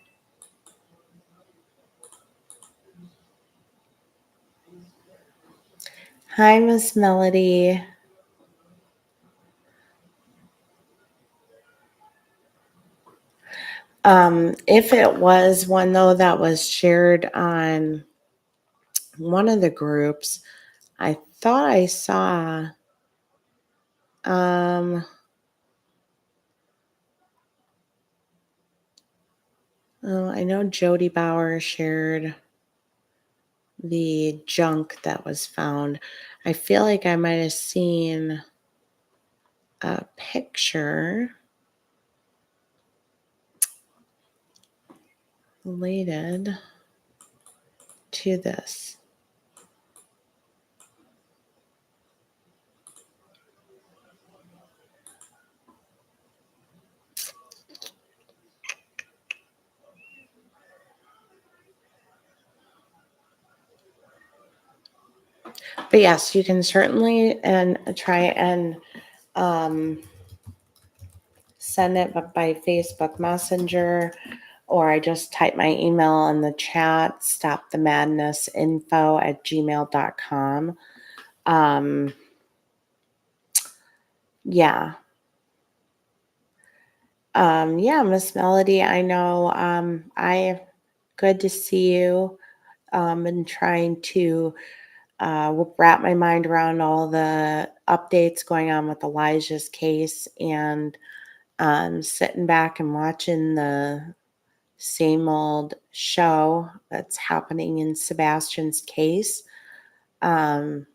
Hi, Miss Melody. If it was one though that was shared on one of the groups, I thought I saw I know Jody Baur shared the junk that was found. I feel like I might have seen a picture related to this. But yes, you can certainly and try and send it by Facebook Messenger, or I just type my email in the chat, stopthemadnessinfo@gmail.com. Yeah. Yeah, Miss Melody, I know. Good to see you. And trying to wrap my mind around all the updates going on with Elijah's case, and sitting back and watching the same old show that's happening in Sebastian's case. And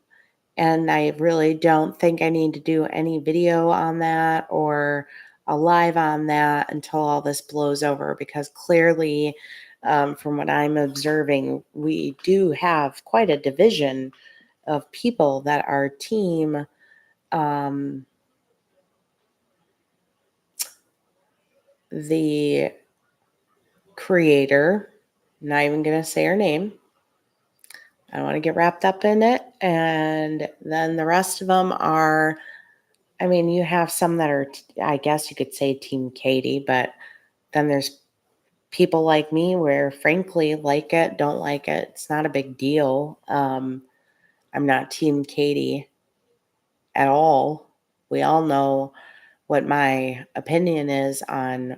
I really don't think I need to do any video on that or a live on that until all this blows over, because clearly, from what I'm observing, we do have quite a division of people that are team the creator. I'm not even going to say her name. I don't want to get wrapped up in it. And then the rest of them are, I mean, you have some that are, I guess you could say Team Katie, but then there's people like me where, frankly, like it, don't like it. It's not a big deal. I'm not Team Katie at all. We all know what my opinion is on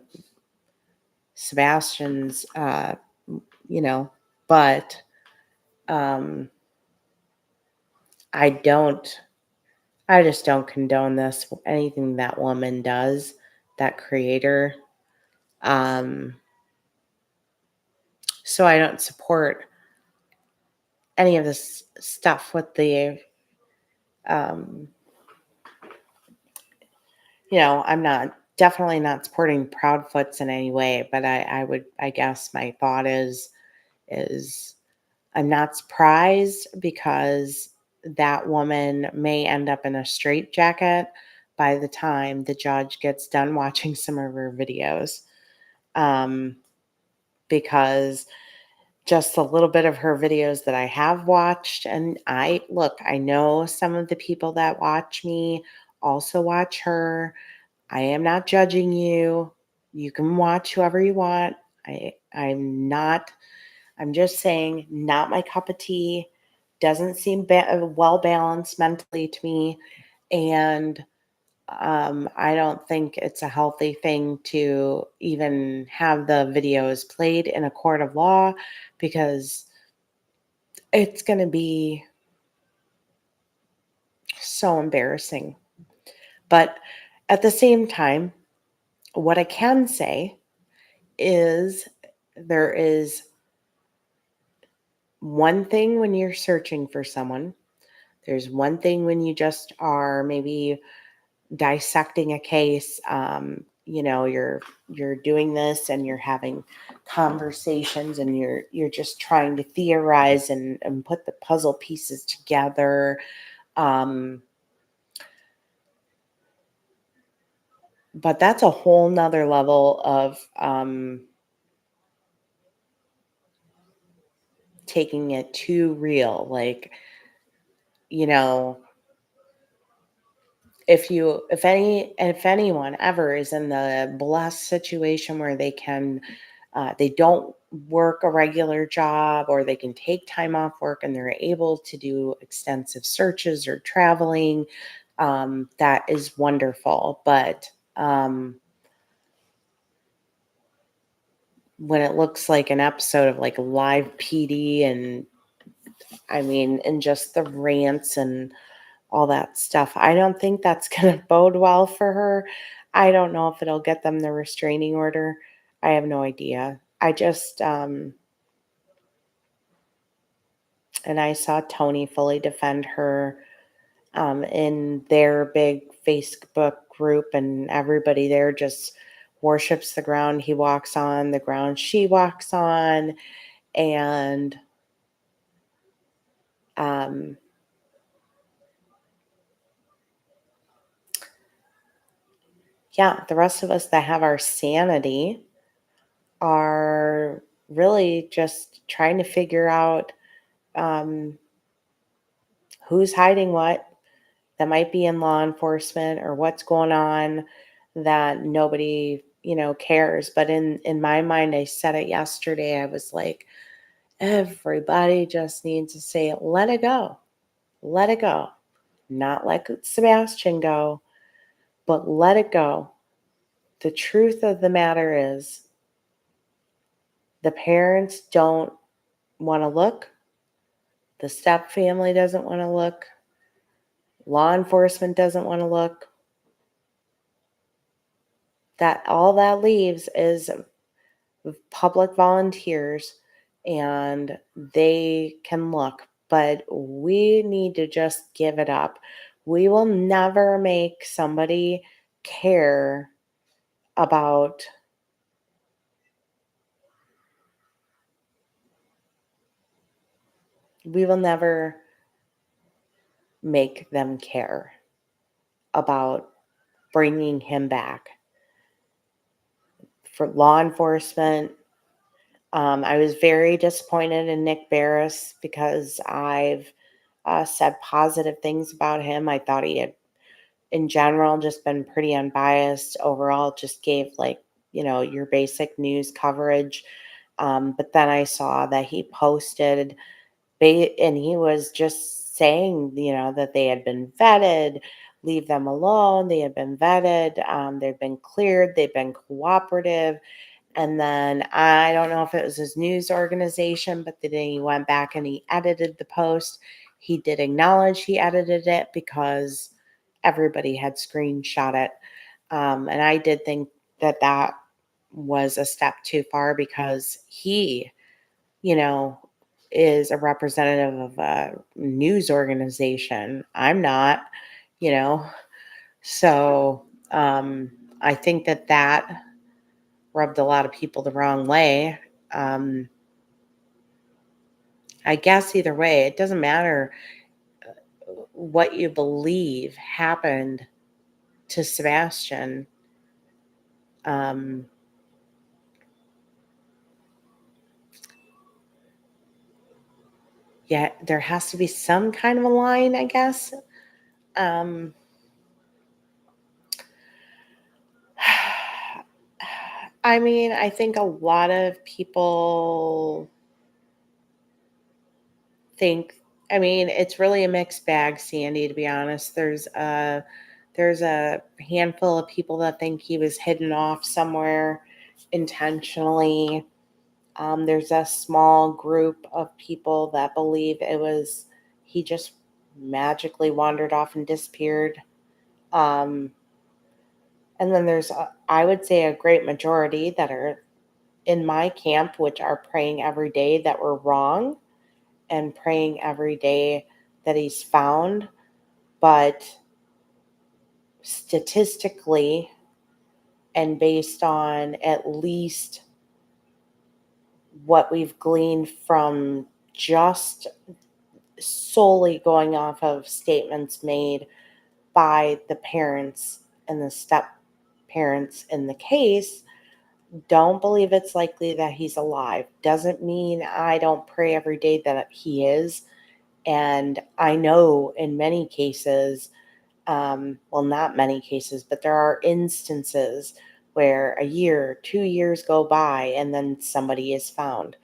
Sebastian's, but um, I don't, I just don't condone this, anything that woman does, that creator. Um, so I don't support any of this stuff with the, um, I'm definitely not supporting Proudfoots in any way, but I guess my thought is I'm not surprised, because that woman may end up in a straitjacket by the time the judge gets done watching some of her videos. Because just a little bit of her videos that I have watched, and I know some of the people that watch me also watch her. I am not judging you. You can watch whoever you want. I'm just saying, not my cup of tea. Doesn't seem well balanced mentally to me. And I don't think it's a healthy thing to even have the videos played in a court of law, because it's going to be so embarrassing. But at the same time, what I can say is, there is one thing when you're searching for someone. There's one thing when you just are maybe dissecting a case. You're doing this and you're having conversations, and you're just trying to theorize and put the puzzle pieces together. But that's a whole nother level of taking it too real. Like, you know, if anyone ever is in the blessed situation where they don't work a regular job, or they can take time off work and they're able to do extensive searches or traveling, that is wonderful. But when it looks like an episode of like live PD, and and just the rants and all that stuff, I don't think that's going to bode well for her. I don't know if it'll get them the restraining order. I have no idea. And I saw Tony fully defend her in their big Facebook group, and everybody there just worships the ground he walks on, the ground she walks on. And um, yeah, the rest of us that have our sanity are really just trying to figure out um, who's hiding what, that might be in law enforcement, or what's going on that nobody cares. But in my mind, I said it yesterday, I was like, everybody just needs to say, let it go, let it go. Not let Sebastian go, but let it go. The truth of the matter is, the parents don't want to look, the step family doesn't want to look, law enforcement doesn't want to look. That all that leaves is public volunteers, and they can look. But we need to just give it up. We will never make somebody care about we will never make them care about bringing him back. For law enforcement, I was very disappointed in Nick Barris, because I've said positive things about him. I thought he had, in general, just been pretty unbiased. Overall, just gave, like, your basic news coverage. But then I saw that he posted, and he was just saying, that they had been vetted, leave them alone. They had been vetted. They've been cleared. They've been cooperative. And then I don't know if it was his news organization, but then he went back and he edited the post. He did acknowledge he edited it, because everybody had screenshot it. And I did think that was a step too far, because he, you know, is a representative of a news organization. I'm not, you know. So I think that rubbed a lot of people the wrong way. Um, I guess either way, it doesn't matter what you believe happened to Sebastian. Um, yeah, there has to be some kind of a line, I guess. Um, I think a lot of people think, it's really a mixed bag, Sandy, to be honest. There's a handful of people that think he was hidden off somewhere intentionally. There's a small group of people that believe he just magically wandered off and disappeared. Um, and then there's, I would say, a great majority that are in my camp, which are praying every day that we're wrong, and praying every day that he's found. But statistically, and based on at least what we've gleaned from just solely going off of statements made by the parents and the step parents in the case, Don't believe it's likely that he's alive. Doesn't mean I don't pray every day that he is. And I know in many cases, well, not many cases, but there are instances where a year, 2 years go by and then somebody is found.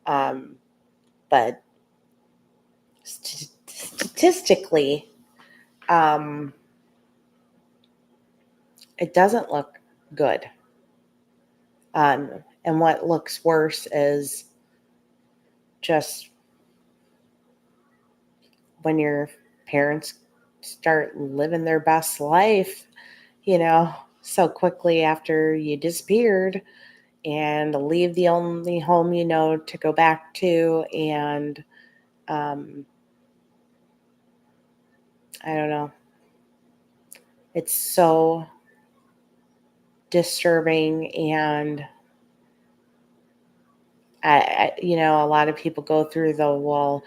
Um, but statistically, um, it doesn't look good. And what looks worse is just when your parents start living their best life, so quickly after you disappeared and leave the only home you know to go back to. And um, I don't know. It's so disturbing. And a lot of people go through the, well,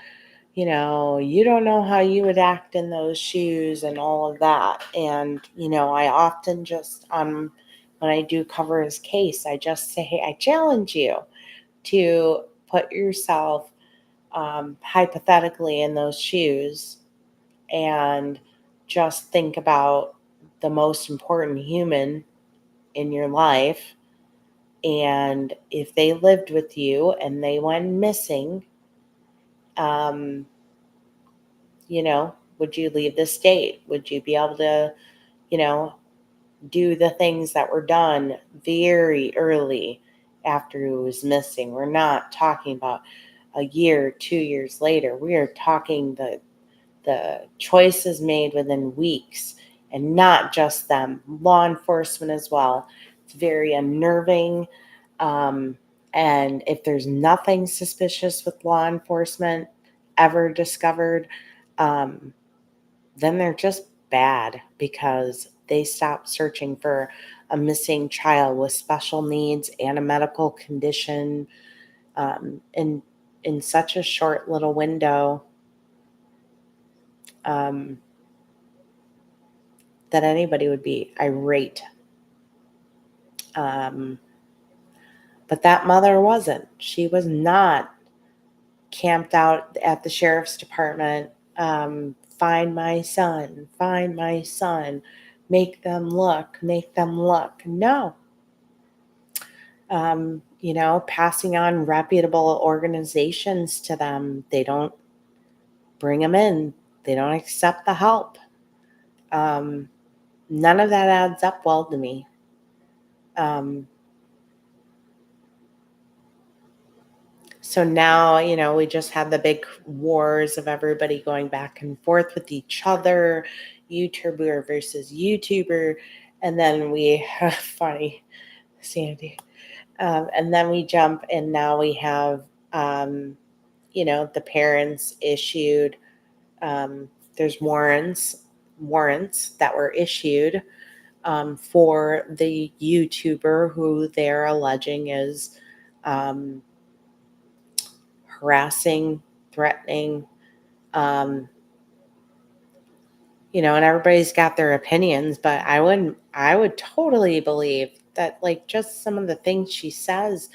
you don't know how you would act in those shoes and all of that. And, I often just, when I do cover his case, I just say, hey, I challenge you to put yourself hypothetically in those shoes and just think about the most important human in your life. And if they lived with you and they went missing, um, would you leave the state? Would you be able to, you know, do the things that were done very early after he was missing? We're not talking about a year, 2 years later. We are talking the choices made within weeks, and not just them, law enforcement as well. It's very unnerving. Um, and if there's nothing suspicious with law enforcement ever discovered, um, then they're just bad because they stop searching for a missing child with special needs and a medical condition in such a short little window. Um, that anybody would be irate. Um, but that mother wasn't. She was not camped out at the sheriff's department. Find my son, find my son, make them look, make them look. No. Passing on reputable organizations to them, they don't bring them in, they don't accept the help. Um, None of that adds up well to me. Um, So now, we just had the big wars of everybody going back and forth with each other, YouTuber versus YouTuber. And then we have, funny, Sandy. And then we jump, and now we have, the parents issued, there's warrants that were issued for the YouTuber who they're alleging is um, harassing, threatening, um, and everybody's got their opinions, but I would totally believe that, like, just some of the things she says,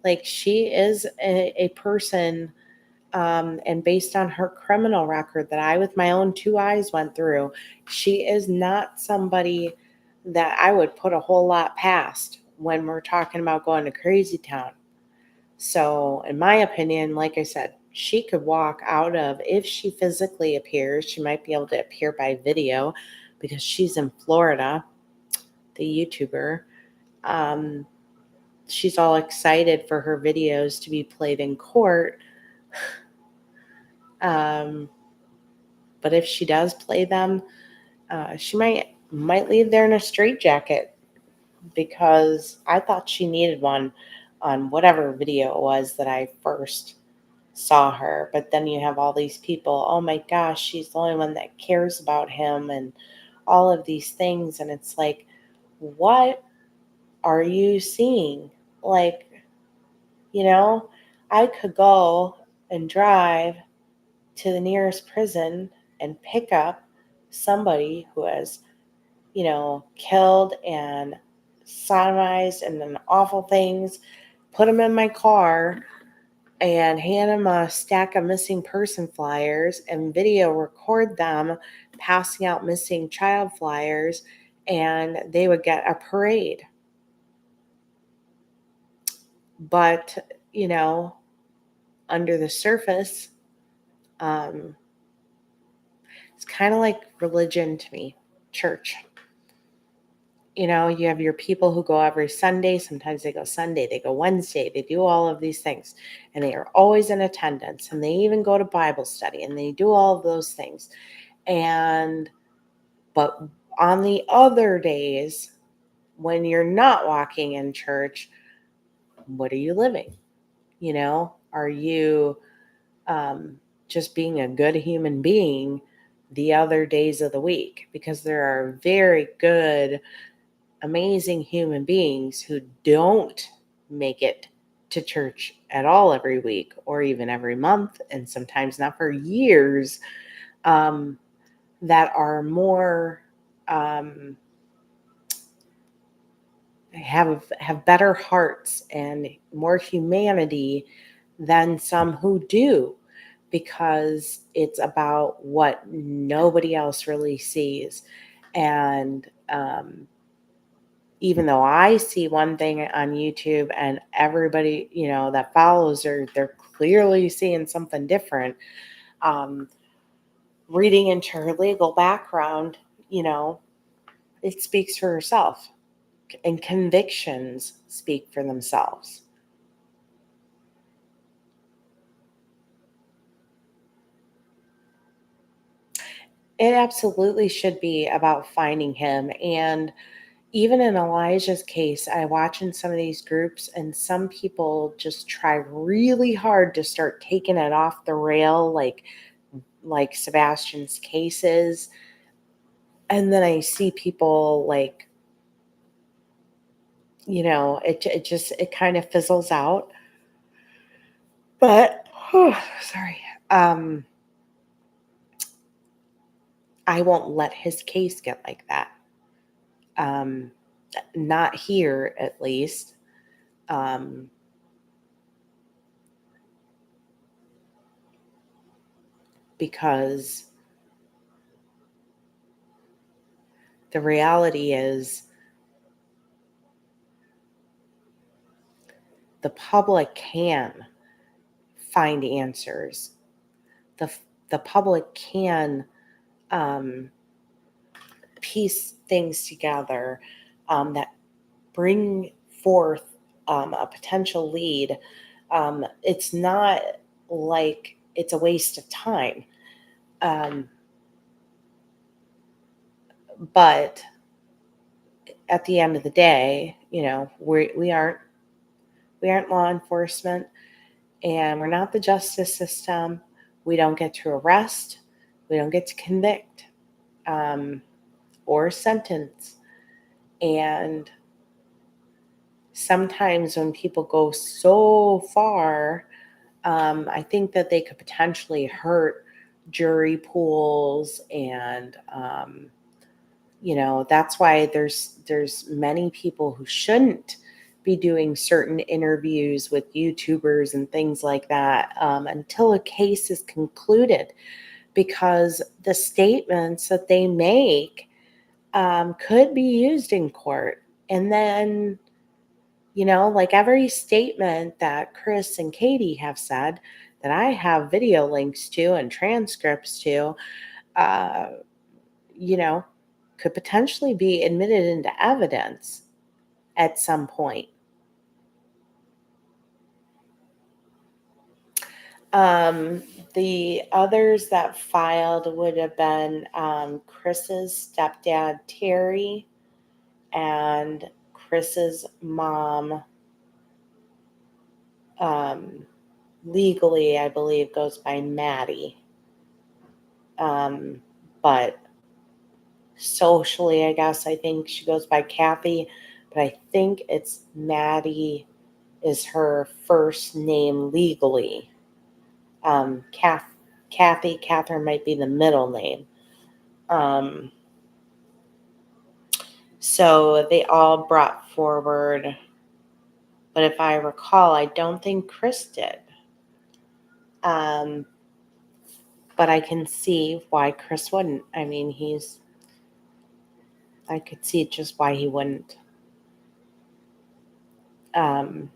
like, she is a person, and based on her criminal record that I, with my own two eyes, went through, she is not somebody that I would put a whole lot past when we're talking about going to Crazy Town. So, in my opinion, like I said, she could walk out of, if she physically appears, she might be able to appear by video because she's in Florida, the YouTuber. Um, she's all excited for her videos to be played in court. Um, but if she does play them, she might leave there in a straitjacket, because I thought she needed one on whatever video it was that I first saw her. But then you have all these people, oh my gosh, she's the only one that cares about him, and all of these things. And it's like, what are you seeing? Like, I could go and drive to the nearest prison and pick up somebody who has, killed and sodomized and done awful things, put them in my car, and hand them a stack of missing person flyers and video record them passing out missing child flyers, and they would get a parade. But, under the surface, um, it's kind of like religion to me, church. You have your people who go every Sunday. Sometimes they go Sunday, they go Wednesday, they do all of these things, and they are always in attendance, and they even go to Bible study, and they do all of those things. But on the other days, when you're not walking in church, what are you living? Are you just being a good human being the other days of the week? Because there are very good, amazing human beings who don't make it to church at all every week or even every month, and sometimes not for years, that are more have better hearts and more humanity than some who do, because it's about what nobody else really sees. And even though I see one thing on YouTube and everybody, that follows her, they're clearly seeing something different. Reading into her legal background, it speaks for herself, and convictions speak for themselves. It absolutely should be about finding him. And even in Elijah's case, I watch in some of these groups, and some people just try really hard to start taking it off the rail, like Sebastian's cases. And then I see people it kind of fizzles out. But sorry. I won't let his case get like that. Um, Not here, at least. Um, because the reality is the public can find answers. The, the public can piece things together that bring forth a potential lead. It's not like it's a waste of time. But at the end of the day, we aren't law enforcement, and we're not the justice system. We don't get to arrest. We don't get to convict or sentence. And sometimes when people go so far, I think that they could potentially hurt jury pools, and that's why there's many people who shouldn't be doing certain interviews with YouTubers and things like that until a case is concluded, because the statements that they make could be used in court. And then, like every statement that Chris and Katie have said, that I have video links to and transcripts to, uh, you know, could potentially be admitted into evidence at some point. Um, the others that filed would have been Chris's stepdad, Terry, and Chris's mom. Legally, I believe, goes by Maddie. But socially, I think she goes by Kathy. But I think it's Maddie is her first name legally. Catherine might be the middle name. So they all brought forward, but if I recall, I don't think Chris did. Um, but I can see why Chris wouldn't. I mean, I could see just why he wouldn't. Um,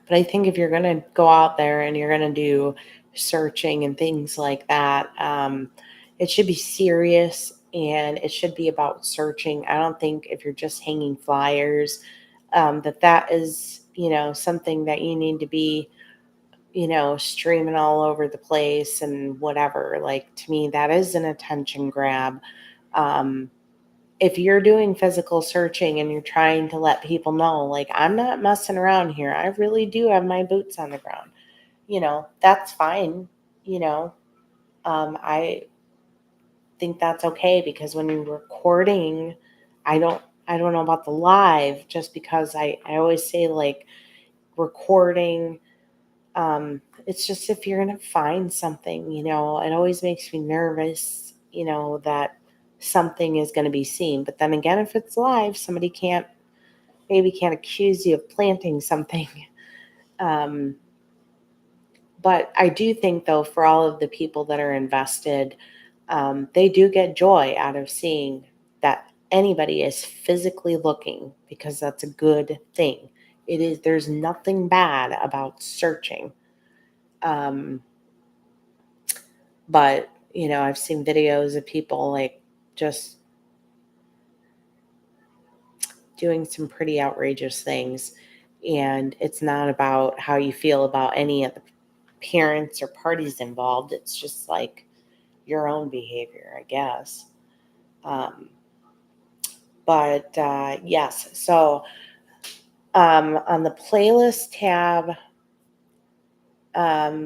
but I think if you're going to go out there and you're going to do searching and things like that, it should be serious and it should be about searching. I don't think if you're just hanging flyers, that is, something that you need to be, streaming all over the place and whatever. Like, to me, that is an attention grab. Um, if you're doing physical searching and you're trying to let people know, like, I'm not messing around here, I really do have my boots on the ground, that's fine. I think that's okay, because when you're recording, I don't I don't know about the live, just because I always say, like, recording, it's just if you're gonna find something, it always makes me nervous, that something is gonna be seen. But then again, if it's live, somebody can't accuse you of planting something. Um, but I do think, though, for all of the people that are invested, they do get joy out of seeing that anybody is physically looking, because that's a good thing. It is. There's nothing bad about searching. Um, but I've seen videos of people, like, just doing some pretty outrageous things, and it's not about how you feel about any of the parents or parties involved. It's just like your own behavior, I guess. Um, but yes, so on the playlist tab,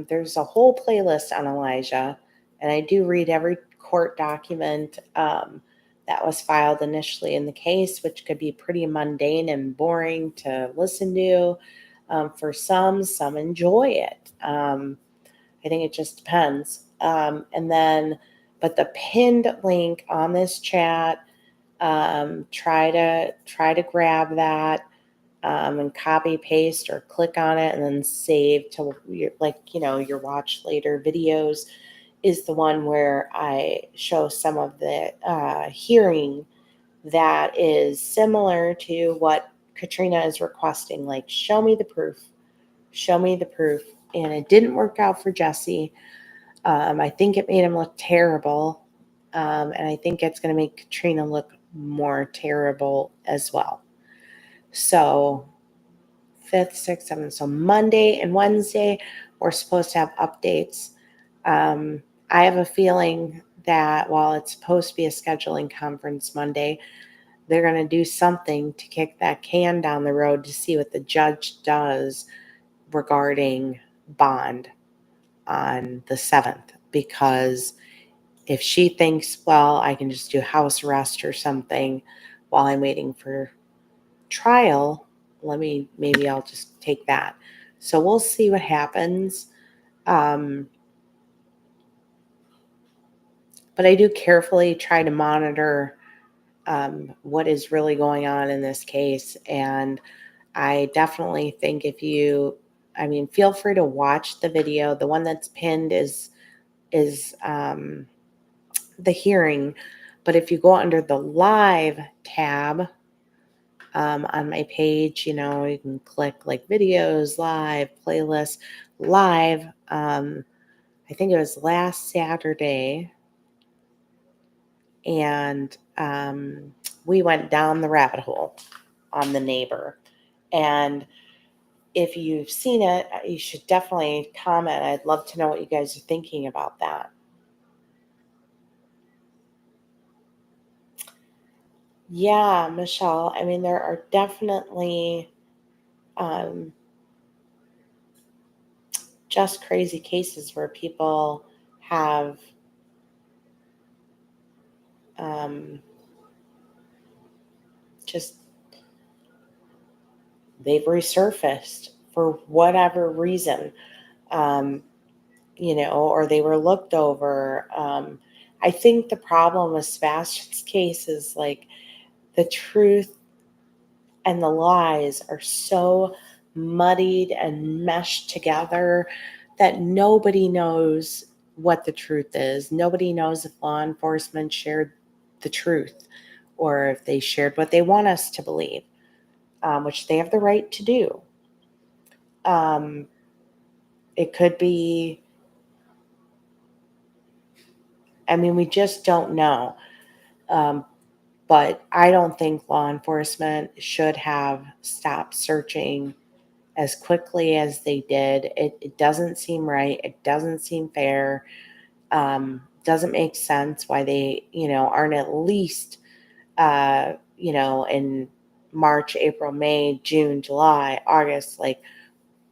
there's a whole playlist on Elijah, and I do read every court document that was filed initially in the case, which could be pretty mundane and boring to listen to. For some enjoy it. I think it just depends. But the pinned link on this chat, try to grab that, and copy paste or click on it and then save to your watch later videos, is the one where I show some of the hearing that is similar to what Katrina is requesting. Like, show me the proof. Show me the proof. And it didn't work out for Jesse. I think it made him look terrible. And I think it's going to make Katrina look more terrible as well. So 5th, 6th, 7th. So Monday and Wednesday, we're supposed to have updates. I have a feeling that while it's supposed to be a scheduling conference Monday, they're going to do something to kick that can down the road to see what the judge does regarding bond on the 7th. Because if she thinks, well, I can just do house arrest or something while I'm waiting for trial, maybe I'll just take that. So we'll see what happens. But I do carefully try to monitor what is really going on in this case. And I definitely think feel free to watch the video. The one that's pinned is the hearing. But if you go under the live tab, on my page, you can click like videos, live, playlist, live. I think it was last Saturday, and we went down the rabbit hole on the neighbor. And if you've seen it, you should definitely comment. I'd love to know what you guys are thinking about that. Yeah, Michelle. There are definitely um, just crazy cases where people have um, just they've resurfaced for whatever reason, or they were looked over. I think the problem with Sebastian's case is like the truth and the lies are so muddied and meshed together that nobody knows what the truth is. Nobody knows if law enforcement shared the truth or if they shared what they want us to believe, which they have the right to do. It could be, I mean, we just don't know. Um, but I don't think law enforcement should have stopped searching as quickly as they did. It doesn't seem right. It doesn't seem fair. Doesn't make sense why they, aren't at least, in March, April, May, June, July, August, like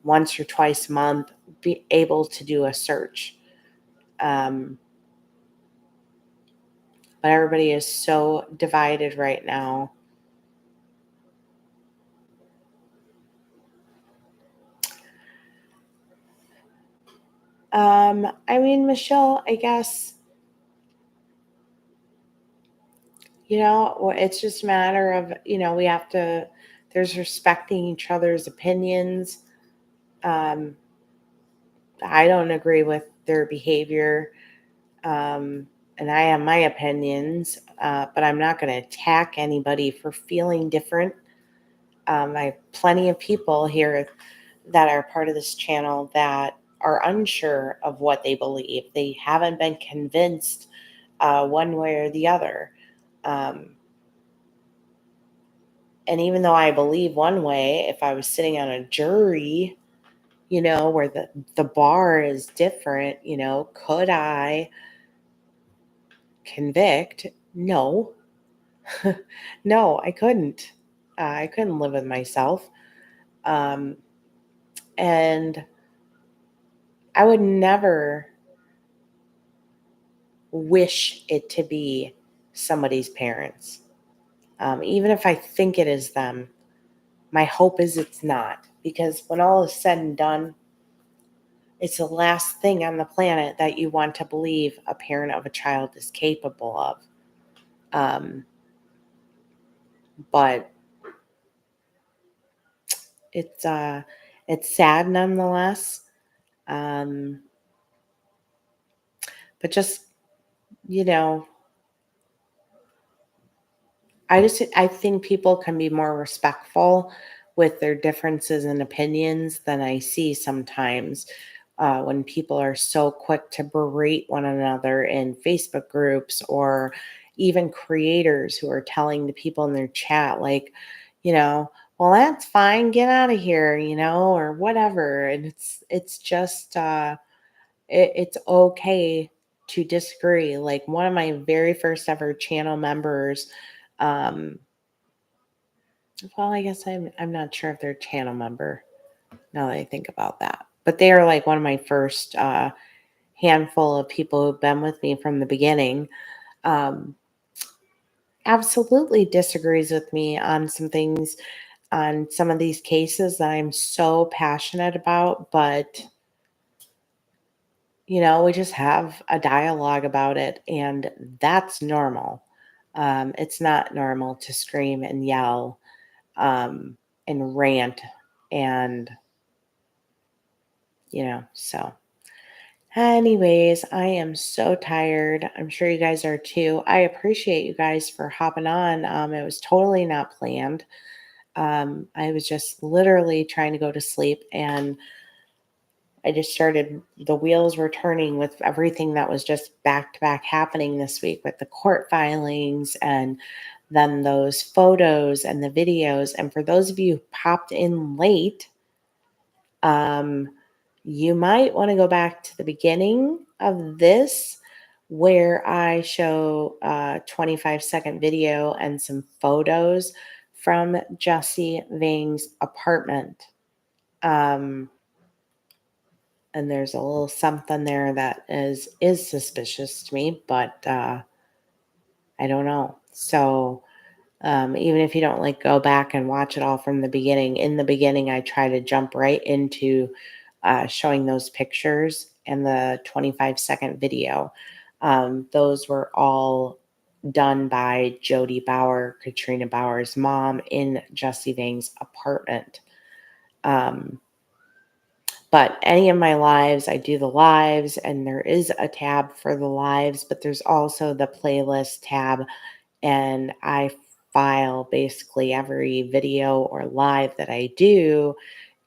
once or twice a month, be able to do a search. Um, but everybody is so divided right now. I mean, Michelle, I guess, it's just a matter of, there's respecting each other's opinions. Um, I don't agree with their behavior. Um, and I have my opinions, but I'm not going to attack anybody for feeling different. I have plenty of people here that are part of this channel that are unsure of what they believe. They haven't been convinced one way or the other. Um, and even though I believe one way, if I was sitting on a jury, where the bar is different, could I convict? No. No, I couldn't. I couldn't live with myself. Um, and I would never wish it to be somebody's parents. Even if I think it is them, my hope is it's not. Because when all is said and done, it's the last thing on the planet that you want to believe a parent of a child is capable of. But it's sad nonetheless. Um, but just, you know, I think people can be more respectful with their differences and opinions than I see sometimes when people are so quick to berate one another in Facebook groups or even creators who are telling the people in their chat, like, well, that's fine, get out of here, or whatever. And it's just it's okay to disagree. Like one of my very first ever channel members, um, well, I guess I'm not sure if they're a channel member now that I think about that. But they are like one of my first handful of people who've been with me from the beginning. Um, Absolutely disagrees with me on some things on some of these cases that I'm so passionate about, but we just have a dialogue about it, and that's normal. It's not normal to scream and yell um, and rant and so anyways, I am so tired. I'm sure you guys are too. I appreciate you guys for hopping on. It was totally not planned. I was just literally trying to go to sleep, and I just started, the wheels were turning with everything that was just back to back happening this week with the court filings and then those photos and the videos. And for those of you who popped in late, Um, you might want to go back to the beginning of this where I show a 25-second video and some photos from Jesse Vang's apartment. Um, and there's a little something there that is suspicious to me, but I don't know. So even if you don't like go back and watch it all from the beginning, in the beginning, I try to jump right into showing those pictures and the 25-second video. Those were all done by Jody Baur, Katrina Baur's mom, in Jesse Vang's apartment. But any of my lives, I do the lives, and there is a tab for the lives, but there's also the playlist tab, and I file basically every video or live that I do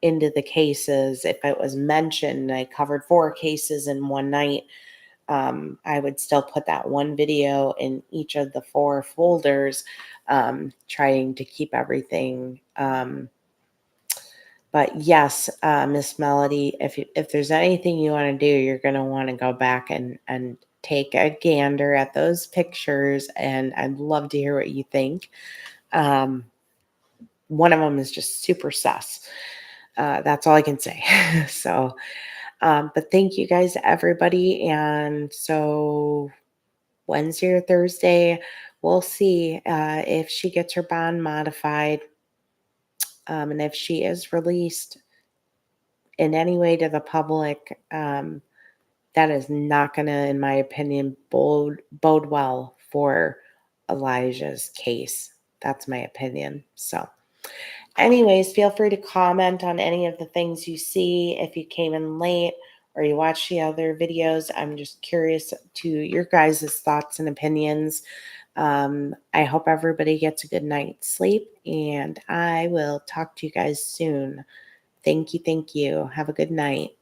into the cases. If it was mentioned, I covered 4 cases in one night, I would still put that one video in each of the 4 folders, trying to keep everything. But yes, Miss Melody, if there's anything you want to do, you're going to want to go back and take a gander at those pictures, and I'd love to hear what you think. Um, One of them is just super sus. That's all I can say. So, but thank you guys, everybody. And so Wednesday or Thursday, we'll see if she gets her bond modified, and if she is released in any way to the public. That is not going to, in my opinion, bode well for Elijah's case. That's my opinion. So, anyways, feel free to comment on any of the things you see. If you came in late or you watched the other videos, I'm just curious to your guys' thoughts and opinions. I hope everybody gets a good night's sleep, and I will talk to you guys soon. Thank you. Thank you. Have a good night.